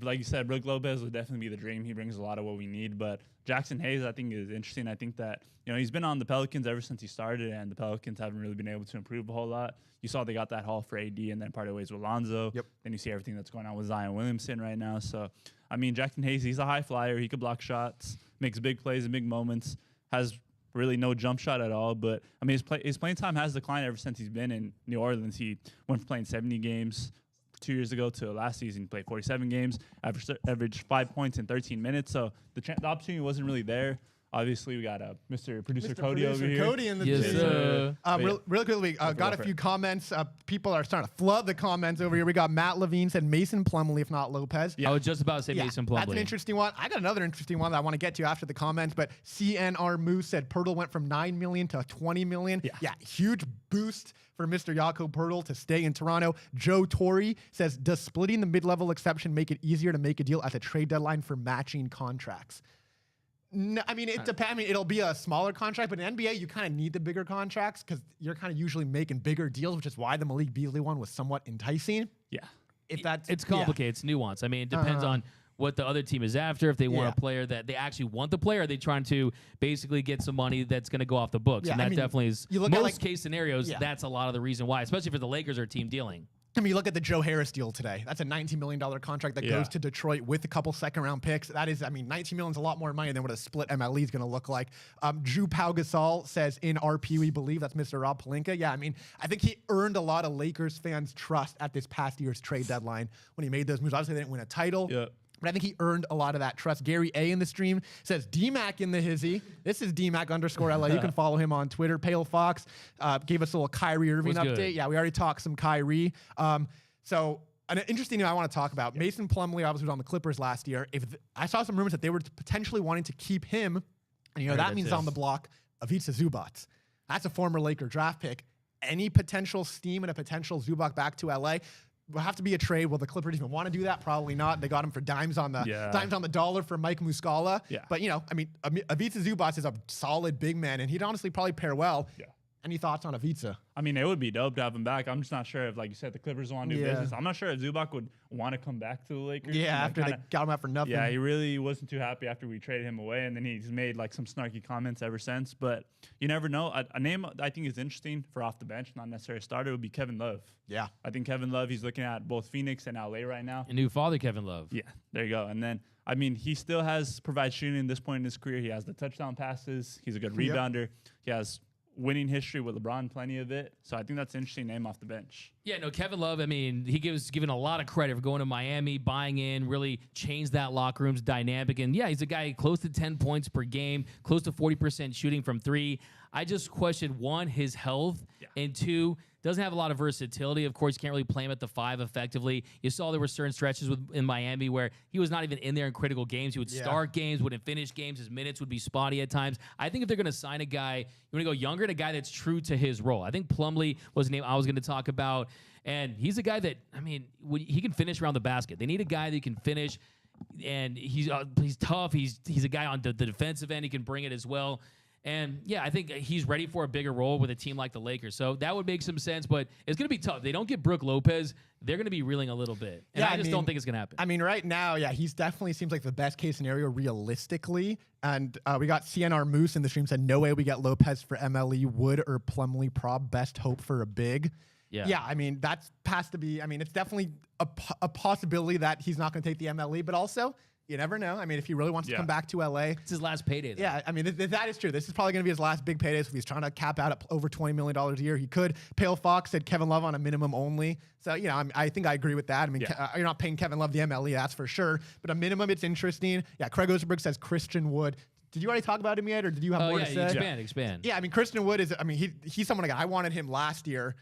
[SPEAKER 3] like you said, Brook Lopez would definitely be the dream. He brings a lot of what we need. But Jackson Hayes, I think, is interesting. I think that he's been on the Pelicans ever since he started, and the Pelicans haven't really been able to improve a whole lot. You saw they got that haul for AD, and then parted ways with Lonzo. Then you see everything that's going on with Zion Williamson right now. So, I mean, Jackson Hayes, he's a high flyer. He could block shots, makes big plays in big moments, has really no jump shot at all. But, I mean, his playing time has declined ever since he's been in New Orleans. He went from playing 70 games 2 years ago to last season. He played 47 games, averaged 5 points in 13 minutes. So the opportunity wasn't really there. Obviously, we got Mr. Producer Cody over here.
[SPEAKER 1] Cody in the
[SPEAKER 2] Yes,
[SPEAKER 1] team.
[SPEAKER 2] sir.
[SPEAKER 1] Really quickly, got a few comments. People are starting to flood the comments over here. We got Matt Levine said Mason Plumlee, if not Lopez.
[SPEAKER 2] I was just about to say Mason Plumlee.
[SPEAKER 1] That's an interesting one. I got another interesting one that I want to get to after the comments. But CNR Moose said Pirtle went from $9 million to $20 million. Yeah, huge boost for Mr. Jakob Pirtle to stay in Toronto. Joe Torrey says, does splitting the mid-level exception make it easier to make a deal at the trade deadline for matching contracts? No, I mean, it depends. I mean, it'll be a smaller contract, but in NBA, you kind of need the bigger contracts because you're kind of usually making bigger deals, which is why the Malik Beasley one was somewhat enticing.
[SPEAKER 3] Yeah.
[SPEAKER 1] If that's
[SPEAKER 2] It's complicated. It's nuanced. I mean, it depends on what the other team is after. If they want
[SPEAKER 1] Yeah.
[SPEAKER 2] a player that they actually want the player, are they trying to basically get some money that's going to go off the books?
[SPEAKER 1] Yeah,
[SPEAKER 2] and
[SPEAKER 1] I
[SPEAKER 2] that
[SPEAKER 1] mean,
[SPEAKER 2] definitely is
[SPEAKER 1] you look at,
[SPEAKER 2] most
[SPEAKER 1] like-
[SPEAKER 2] case scenarios.
[SPEAKER 1] Yeah.
[SPEAKER 2] That's a lot of the reason why, especially for the Lakers or team dealing.
[SPEAKER 1] I mean, you look at the Joe Harris deal today. That's a $19 million contract that
[SPEAKER 3] Yeah.
[SPEAKER 1] goes to Detroit with a couple second-round picks. That is, I mean, $19 million is a lot more money than what a split MLE is going to look like. Drew Pau Gasol says, in RP, we believe. That's Mr. Rob Pelinka. Yeah, I mean, I think he earned a lot of Lakers fans' trust at this past year's trade deadline when he made those moves. Obviously, they didn't win a title.
[SPEAKER 3] Yeah.
[SPEAKER 1] But I think he earned a lot of that trust. Gary A in the stream says, DMAC in the hizzy. This is DMAC_LA. You can follow him on Twitter. Pale Fox gave us a little Kyrie Irving
[SPEAKER 2] Was
[SPEAKER 1] update.
[SPEAKER 2] good.
[SPEAKER 1] Yeah, we already talked some Kyrie. So an interesting thing I want to talk about. Mason Plumlee obviously was on the Clippers last year. I saw some rumors that they were potentially wanting to keep him, and
[SPEAKER 2] Heard
[SPEAKER 1] that
[SPEAKER 2] that
[SPEAKER 1] means
[SPEAKER 2] too.
[SPEAKER 1] on the block Ivica Zubac. That's a former Laker draft pick. Any potential steam and a potential Zubac back to LA will have to be a trade. Will the Clippers even want to do that? Probably not. They got him for dimes on the dollar for Mike Muscala.
[SPEAKER 3] Yeah.
[SPEAKER 1] But I mean, Ivica Zubac is a solid big man, and he'd honestly probably pair well.
[SPEAKER 3] Yeah.
[SPEAKER 1] Any thoughts on Ivica?
[SPEAKER 3] I mean, it would be dope to have him back. I'm just not sure if, like you said, the Clippers want to do business. I'm not sure if Zubac would want to come back to the Lakers.
[SPEAKER 1] Yeah,
[SPEAKER 3] Like,
[SPEAKER 1] after they got him out for nothing.
[SPEAKER 3] Yeah, he really wasn't too happy after we traded him away, and then he's made like some snarky comments ever since. But you never know. A name I think is interesting for off the bench, not necessarily a starter, would be Kevin Love.
[SPEAKER 1] Yeah.
[SPEAKER 3] I think Kevin Love, he's looking at both Phoenix and LA right now.
[SPEAKER 2] A new father, Kevin Love.
[SPEAKER 3] Yeah, there you go. And then, I mean, he still has provided shooting at this point in his career. He has the touchdown passes. He's a good rebounder. He has winning history with LeBron, plenty of it. So I think that's an interesting name off the bench.
[SPEAKER 2] Yeah, no, Kevin Love, I mean, he given a lot of credit for going to Miami, buying in, really changed that locker room's dynamic. And yeah, he's a guy close to 10 points per game, close to 40% shooting from three. I just questioned, one, his health, and two, doesn't have a lot of versatility. Of course, you can't really play him at the 5 effectively. You saw there were certain stretches in Miami where he was not even in there in critical games. He would start games, wouldn't finish games. His minutes would be spotty at times. I think if they're going to sign a guy, you want to go younger, and a guy that's true to his role. I think Plumlee was the name I was going to talk about. And he's a guy that, I mean, he can finish around the basket. They need a guy that can finish, and he's tough. He's a guy on the defensive end. He can bring it as well. And, yeah, I think he's ready for a bigger role with a team like the Lakers. So that would make some sense, but it's going to be tough. They don't get Brook Lopez, they're going to be reeling a little bit. And I just don't think it's going to happen.
[SPEAKER 1] I mean, right now, yeah, he's definitely seems like the best case scenario realistically. And we got CNR Moose in the stream said, no way we get Lopez for MLE. Wood or Plumlee prob best hope for a big. Yeah, I mean, that's has to be, I mean, it's definitely a possibility that he's not going to take the MLE, but also, you never know. I mean, if he really wants to come back to LA.
[SPEAKER 2] It's his last payday, though.
[SPEAKER 1] Yeah, I mean, that is true. This is probably going to be his last big payday. So if he's trying to cap out at over $20 million a year, he could. Pale Fox said Kevin Love on a minimum only. So, I think I agree with that. I mean, you're not paying Kevin Love the MLE, that's for sure. But a minimum, it's interesting. Yeah, Craig Osterberg says Christian Wood. Did you already talk about him yet, or did you have more to say?
[SPEAKER 2] Expand.
[SPEAKER 1] Yeah, I mean, Christian Wood is, I mean, he's someone, I wanted him last year.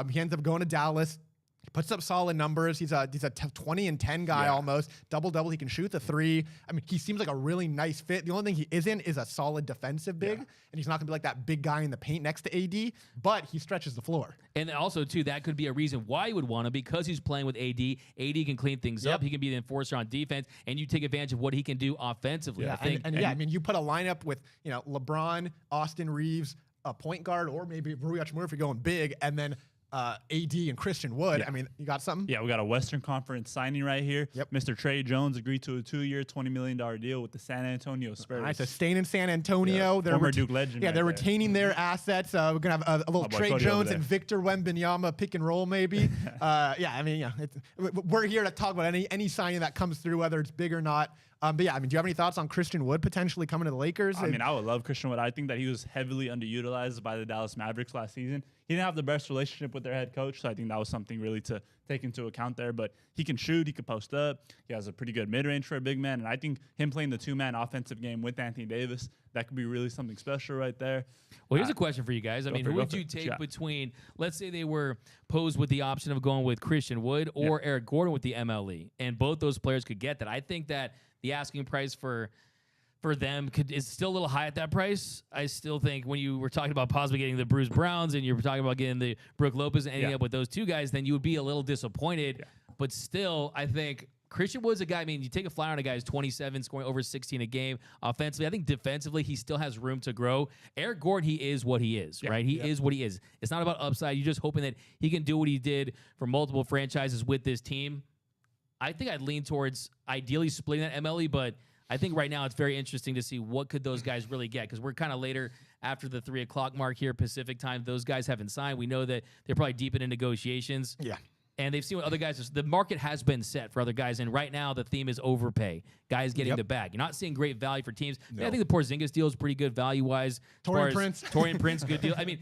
[SPEAKER 1] He ends up going to Dallas. He puts up solid numbers. He's a 20 and 10 guy almost. Double. He can shoot the 3. I mean, he seems like a really nice fit. The only thing he isn't is a solid defensive big, and he's not going to be like that big guy in the paint next to AD, but he stretches the floor.
[SPEAKER 2] And also, too, that could be a reason why you would want him, because he's playing with AD. AD can clean things up. He can be the enforcer on defense, and you take advantage of what he can do offensively.
[SPEAKER 1] Yeah, I mean, you put a lineup with, LeBron, Austin Reeves, a point guard, or maybe Rui Hachimura if you're going big, and then AD and Christian Wood. I mean, you got something?
[SPEAKER 3] Yeah, we got a Western Conference signing right here. Mr. Trey Jones agreed to a 2-year, $20 million deal with the San Antonio Spurs.
[SPEAKER 1] Nice, so staying in San Antonio. They're
[SPEAKER 3] former Duke legend.
[SPEAKER 1] Yeah,
[SPEAKER 3] right
[SPEAKER 1] they're
[SPEAKER 3] there.
[SPEAKER 1] retaining their assets. We're going to have a little
[SPEAKER 3] boy
[SPEAKER 1] Trey
[SPEAKER 3] Cody
[SPEAKER 1] Jones
[SPEAKER 3] over
[SPEAKER 1] and
[SPEAKER 3] there.
[SPEAKER 1] Victor Wembanyama pick and roll maybe. We're here to talk about any signing that comes through, whether it's big or not. But yeah, I mean, do you have any thoughts on Christian Wood potentially coming to the Lakers?
[SPEAKER 3] I mean, I would love Christian Wood. I think that he was heavily underutilized by the Dallas Mavericks last season. He didn't have the best relationship with their head coach, so I think that was something really to take into account there. But he can shoot, he can post up, he has a pretty good mid-range for a big man, and I think him playing the 2-man offensive game with Anthony Davis, that could be really something special right there.
[SPEAKER 2] Well, here's a question for you guys. I mean, who would you take between, let's say they were posed with the option of going with Christian Wood or Eric Gordon with the MLE, and both those players could get that. I think that the asking price for them is still a little high at that price. I still think when you were talking about possibly getting the Bruce Browns and you were talking about getting the Brook Lopez and ending up with those two guys, then you would be a little disappointed. But still, I think Christian Wood's a guy, I mean, you take a flyer on a guy who's 27, scoring over 16 a game offensively. I think defensively, he still has room to grow. Eric Gordon, he is what he is, right? He is what he is. It's not about upside. You're just hoping that he can do what he did for multiple franchises with this team. I think I'd lean towards ideally splitting that MLE, but I think right now it's very interesting to see what could those guys really get, because we're kind of later after the 3 o'clock mark here Pacific time. Those guys haven't signed. We know that they're probably deep into negotiations.
[SPEAKER 1] Yeah.
[SPEAKER 2] And they've seen what other guys, the market has been set for other guys. And right now the theme is overpay. Guys getting the bag. You're not seeing great value for teams. I think the Porzingis deal is pretty good value-wise. Torian Prince, good deal. I mean,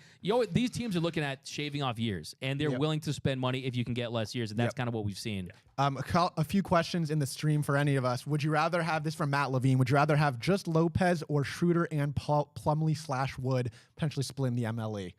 [SPEAKER 2] these teams are looking at shaving off years, and they're willing to spend money if you can get less years. And that's kind of what we've seen.
[SPEAKER 1] A few questions in the stream for any of us. Would you rather have this from Matt Levine? Would you rather have just Lopez or Schroeder and Plumlee/Wood potentially splitting the MLE?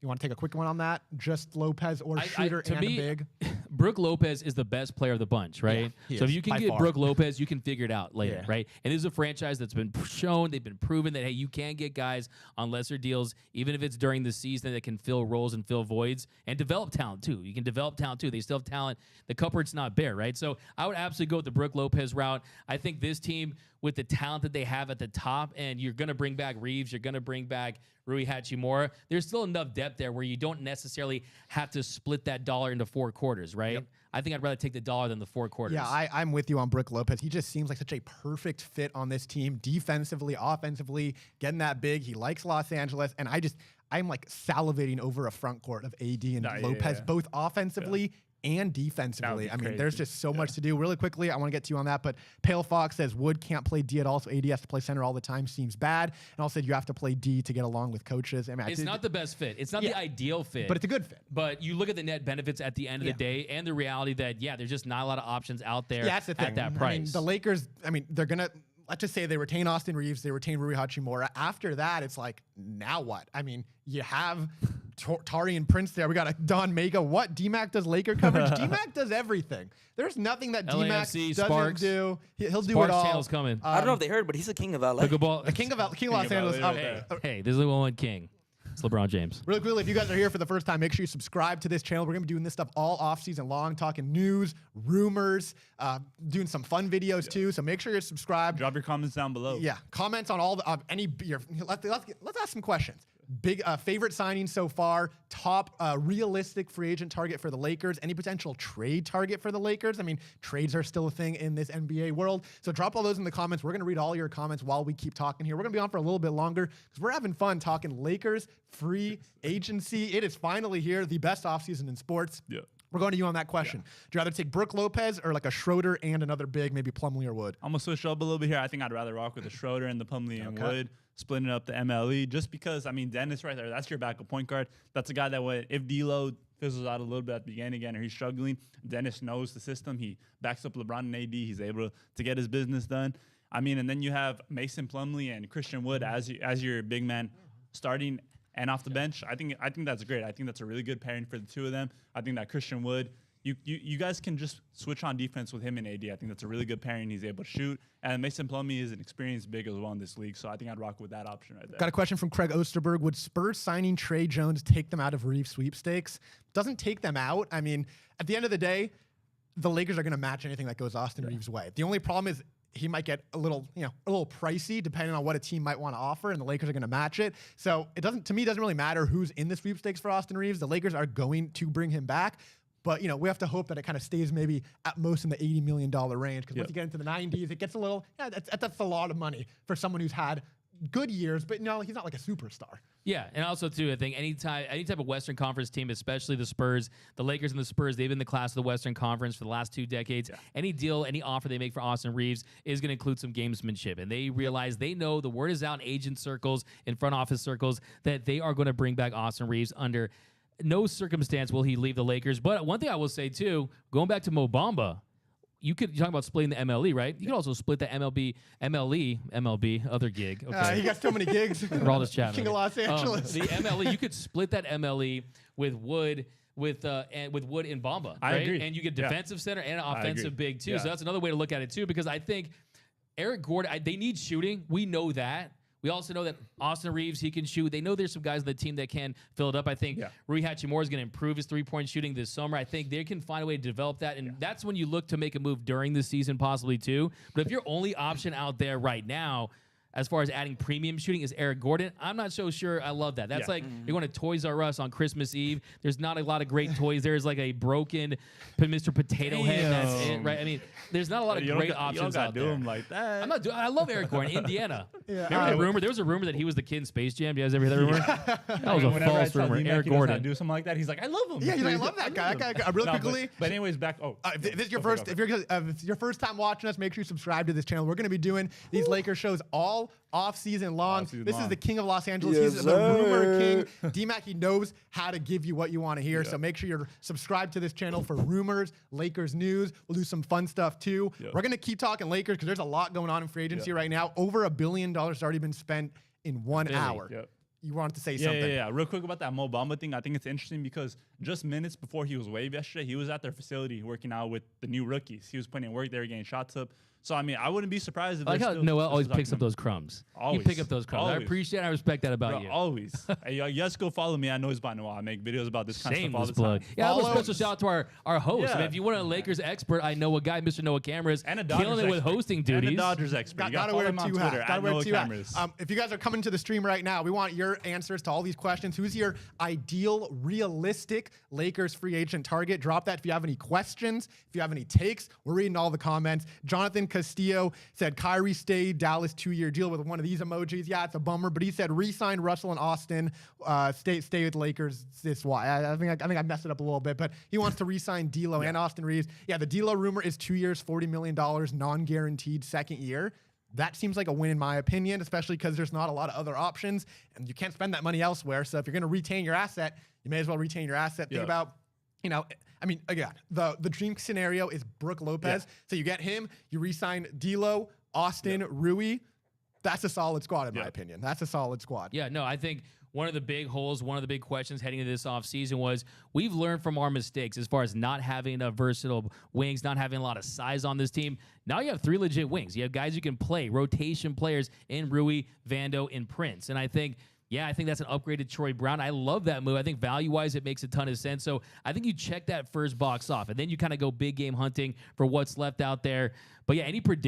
[SPEAKER 1] You want to take a quick one on that? Just Lopez or Schroeder and a big?
[SPEAKER 2] Brook Lopez is the best player of the bunch, right?
[SPEAKER 1] Yeah,
[SPEAKER 2] so if you can get
[SPEAKER 1] far.
[SPEAKER 2] Brook Lopez, you can figure it out later, right? And this is a franchise that's been shown, they've been proven that, hey, you can get guys on lesser deals, even if it's during the season, that can fill roles and fill voids and develop talent, too. You can develop talent, too. They still have talent. The cupboard's not bare, right? So I would absolutely go with the Brook Lopez route. I think this team, with the talent that they have at the top, and you're going to bring back Reeves, you're going to bring back Rui Hachimura, there's still enough depth there where you don't necessarily have to split that dollar into 4 quarters, right?
[SPEAKER 1] Yep.
[SPEAKER 2] I think I'd rather take the dollar than the 4 quarters.
[SPEAKER 1] Yeah, I'm with you on Brook Lopez. He just seems like such a perfect fit on this team, defensively, offensively, getting that big. He likes Los Angeles, and I'm like salivating over a front court of AD and Lopez, both offensively and defensively. I mean, there's just so much to do. Really quickly, I want to get to you on that, but Pale Fox says Wood can't play D at all, so AD has to play center all the time. Seems bad. And also, you have to play D to get along with coaches. I mean,
[SPEAKER 2] it's not the best fit. It's not the ideal fit.
[SPEAKER 1] But it's a good fit.
[SPEAKER 2] But you look at the net benefits at the end of the day and the reality that, there's just not a lot of options out there
[SPEAKER 1] that's the thing.
[SPEAKER 2] at that price.
[SPEAKER 1] I mean, the Lakers, they're going to, let's just say they retain Austin Reeves, they retain Rui Hachimura. After that, it's like, now what? I mean, you have Tari and Prince there. We got a Don Mega. What? D-Mac does Laker coverage? D-Mac does everything. There's nothing that D-Mac doesn't
[SPEAKER 2] Sparks.
[SPEAKER 1] do. He'll do
[SPEAKER 2] Sparks
[SPEAKER 1] it all.
[SPEAKER 2] channel's coming.
[SPEAKER 4] I don't know if they heard, but he's the king of LA.
[SPEAKER 1] The king of Los Angeles.
[SPEAKER 2] Hey, there's only one king. It's LeBron James.
[SPEAKER 1] Really quickly, if you guys are here for the first time, make sure you subscribe to this channel. We're going to be doing this stuff all off-season long, talking news, rumors, doing some fun videos too. So make sure you're subscribed.
[SPEAKER 3] Drop your comments down below.
[SPEAKER 1] Yeah, comments on all the let's ask some questions. Big favorite signings so far. Top realistic free agent target for the Lakers. Any potential trade target for the Lakers? I mean, trades are still a thing in this NBA world. So drop all those in the comments. We're going to read all your comments while we keep talking here. We're going to be on for a little bit longer because we're having fun talking Lakers free agency. It is finally here, the best offseason in sports.
[SPEAKER 3] Yeah.
[SPEAKER 1] We're going to you on that question. Do you rather take Brook Lopez or like a Schroeder and another big, maybe Plumlee or Wood?
[SPEAKER 3] I'm going to switch up a little bit here. I think I'd rather rock with the Schroeder and the Plumlee and Wood, splitting up the MLE, just because, Dennis right there, that's your backup point guard. That's a guy that if D-Lo fizzles out a little bit at the beginning again or he's struggling, Dennis knows the system. He backs up LeBron and AD. He's able to get his business done. And then you have Mason Plumlee and Christian Wood as your big man starting and off the bench. I think that's great. I think that's a really good pairing for the two of them. I think that Christian Wood, you guys can just switch on defense with him and AD. I think that's a really good pairing. He's able to shoot. And Mason Plumlee is an experienced big as well in this league. So I think I'd rock with that option right there.
[SPEAKER 1] Got a question from Craig Osterberg. Would Spurs signing Trey Jones take them out of Reeves sweepstakes? Doesn't take them out. I mean, at the end of the day, the Lakers are going to match anything that goes Austin Reeves' way. The only problem is he might get a little pricey depending on what a team might want to offer, and the Lakers are going to match it. So it doesn't really matter who's in the sweepstakes for Austin Reeves. The Lakers are going to bring him back. But, we have to hope that it kind of stays maybe at most in the $80 million range. Because once you get into the 90s, it gets a little, that's a lot of money for someone who's had good years, but he's not like a superstar. Yeah,
[SPEAKER 2] and also too, I think any type of Western Conference team, especially the Spurs, the Lakers and the Spurs, they've been the class of the Western Conference for the last 2 decades. Yeah. Any deal, any offer they make for Austin Reeves is going to include some gamesmanship, and they know the word is out in agent circles, in front office circles, that they are going to bring back Austin Reeves under no circumstance will he leave the Lakers. But one thing I will say too, going back to Mo Bamba, you're talking about splitting the MLE, right? You could also split the MLB, other gig. Okay.
[SPEAKER 1] He got so many gigs.
[SPEAKER 2] We're all just chatting.
[SPEAKER 1] King of Los Angeles.
[SPEAKER 2] The MLE, you could split that MLE with Wood, with Wood and Bamba, right?
[SPEAKER 3] I agree.
[SPEAKER 2] And you get defensive center and an offensive big too. Yeah. So that's another way to look at it too, because I think Eric Gordon, they need shooting. We know that. We also know that Austin Reeves, he can shoot. They know there's some guys on the team that can fill it up. I think Rui Hachimura is going to improve his three-point shooting this summer. I think they can find a way to develop that, and that's when you look to make a move during the season possibly too. But if your only option out there right now, as far as adding premium shooting is Eric Gordon. I'm not so sure I love that. That's like you're going to Toys R Us on Christmas Eve. There's not a lot of great toys. There's like a broken Mr. Potato Head. That's it, right? I mean, there's not a lot of great options out there.
[SPEAKER 3] You don't do him like that.
[SPEAKER 2] I'm not doing. I love Eric Gordon, Indiana.
[SPEAKER 1] Yeah.
[SPEAKER 2] Remember the rumor? There was a rumor that he was the kid in Space Jam. Do you guys ever hear that rumor? That was a
[SPEAKER 3] Whenever I
[SPEAKER 2] false
[SPEAKER 3] tell
[SPEAKER 2] rumor.
[SPEAKER 3] D-Mac
[SPEAKER 2] Eric
[SPEAKER 3] he doesn't
[SPEAKER 2] Gordon.
[SPEAKER 3] do something like that. He's like, I love him.
[SPEAKER 1] Yeah, he's like, I love that guy. That guy. Really
[SPEAKER 3] No,
[SPEAKER 1] quickly.
[SPEAKER 3] but anyways, back.
[SPEAKER 1] If this is your first, if it's your first time watching us, make sure you subscribe to this channel. We're going to be doing these Lakers shows all off season long. This is the king of Los Angeles.
[SPEAKER 4] Yes,
[SPEAKER 1] He's the rumor
[SPEAKER 4] sir.
[SPEAKER 1] king. D-Mac, he knows how to give you what you want to hear. So make sure you're subscribed to this channel for rumors, Lakers news. We'll do some fun stuff too. We're going to keep talking Lakers because there's a lot going on in free agency right now. Over $1 billion has already been spent in 1 hour. You wanted to say something.
[SPEAKER 3] Yeah. Real quick about that Mo Bamba thing. I think it's interesting because just minutes before he was waived yesterday, he was at their facility working out with the new rookies. He was putting in work. They were getting shots up. So, I mean, I wouldn't be surprised if
[SPEAKER 2] I like how
[SPEAKER 3] still
[SPEAKER 2] Noel always
[SPEAKER 3] talking
[SPEAKER 2] picks
[SPEAKER 3] to
[SPEAKER 2] up
[SPEAKER 3] him.
[SPEAKER 2] those crumbs.
[SPEAKER 3] Always.
[SPEAKER 2] You pick up those crumbs. I
[SPEAKER 3] Always.
[SPEAKER 2] appreciate and I respect that about
[SPEAKER 3] Bro,
[SPEAKER 2] you.
[SPEAKER 3] always. Hey, you guys go follow me. I know it's by Noel. I make videos about this kind of stuff all
[SPEAKER 2] Shameless
[SPEAKER 3] the
[SPEAKER 2] plug.
[SPEAKER 3] time.
[SPEAKER 2] Yeah,
[SPEAKER 1] Follow-
[SPEAKER 2] a special shout out to our host. I mean,
[SPEAKER 3] Yeah.
[SPEAKER 2] if you want a Lakers expert, I know a guy, Mr. Noah Cameras,
[SPEAKER 3] And a Dodgers
[SPEAKER 2] killing it with
[SPEAKER 3] expert.
[SPEAKER 2] hosting
[SPEAKER 3] And
[SPEAKER 2] duties.
[SPEAKER 3] a Dodgers expert. You
[SPEAKER 1] Gotta
[SPEAKER 3] follow
[SPEAKER 1] wear
[SPEAKER 3] him on
[SPEAKER 1] two
[SPEAKER 3] Twitter
[SPEAKER 1] hats.
[SPEAKER 3] at
[SPEAKER 1] Gotta wear
[SPEAKER 3] Noah
[SPEAKER 1] two
[SPEAKER 3] Cameras.
[SPEAKER 1] hats. If you guys are coming to the stream right now, we want your answers to all these questions. Who's your ideal, realistic Lakers free agent target? Drop that if you have any questions. If you have any takes, we're reading all the comments. Jonathan Castillo said Kyrie stayed, Dallas 2-year deal with one of these emojis. Yeah, it's a bummer, but he said re-sign Russell and Austin, stay with Lakers. This why I think I messed it up a little bit, but he wants to re-sign D'Lo and Austin Reeves. Yeah, the D'Lo rumor is 2 years, $40 million, non-guaranteed second year. That seems like a win in my opinion, especially because there's not a lot of other options and you can't spend that money elsewhere. So if you're going to retain your asset, you may as well retain your asset. Think about, I mean, again, the dream scenario is Brook Lopez. So you get him, you re-sign D'Lo, Austin, Rui. That's a solid squad in my opinion. That's a solid squad.
[SPEAKER 2] Yeah, no, I think one of the big holes, one of the big questions heading into this offseason was we've learned from our mistakes as far as not having enough versatile wings, not having a lot of size on this team. Now you have 3 legit wings. You have guys who can play, rotation players in Rui, Vando, and Prince. And I think that's an upgraded Troy Brown. I love that move. I think value-wise, it makes a ton of sense. So I think you check that first box off, and then you kind of go big game hunting for what's left out there. But yeah, any prediction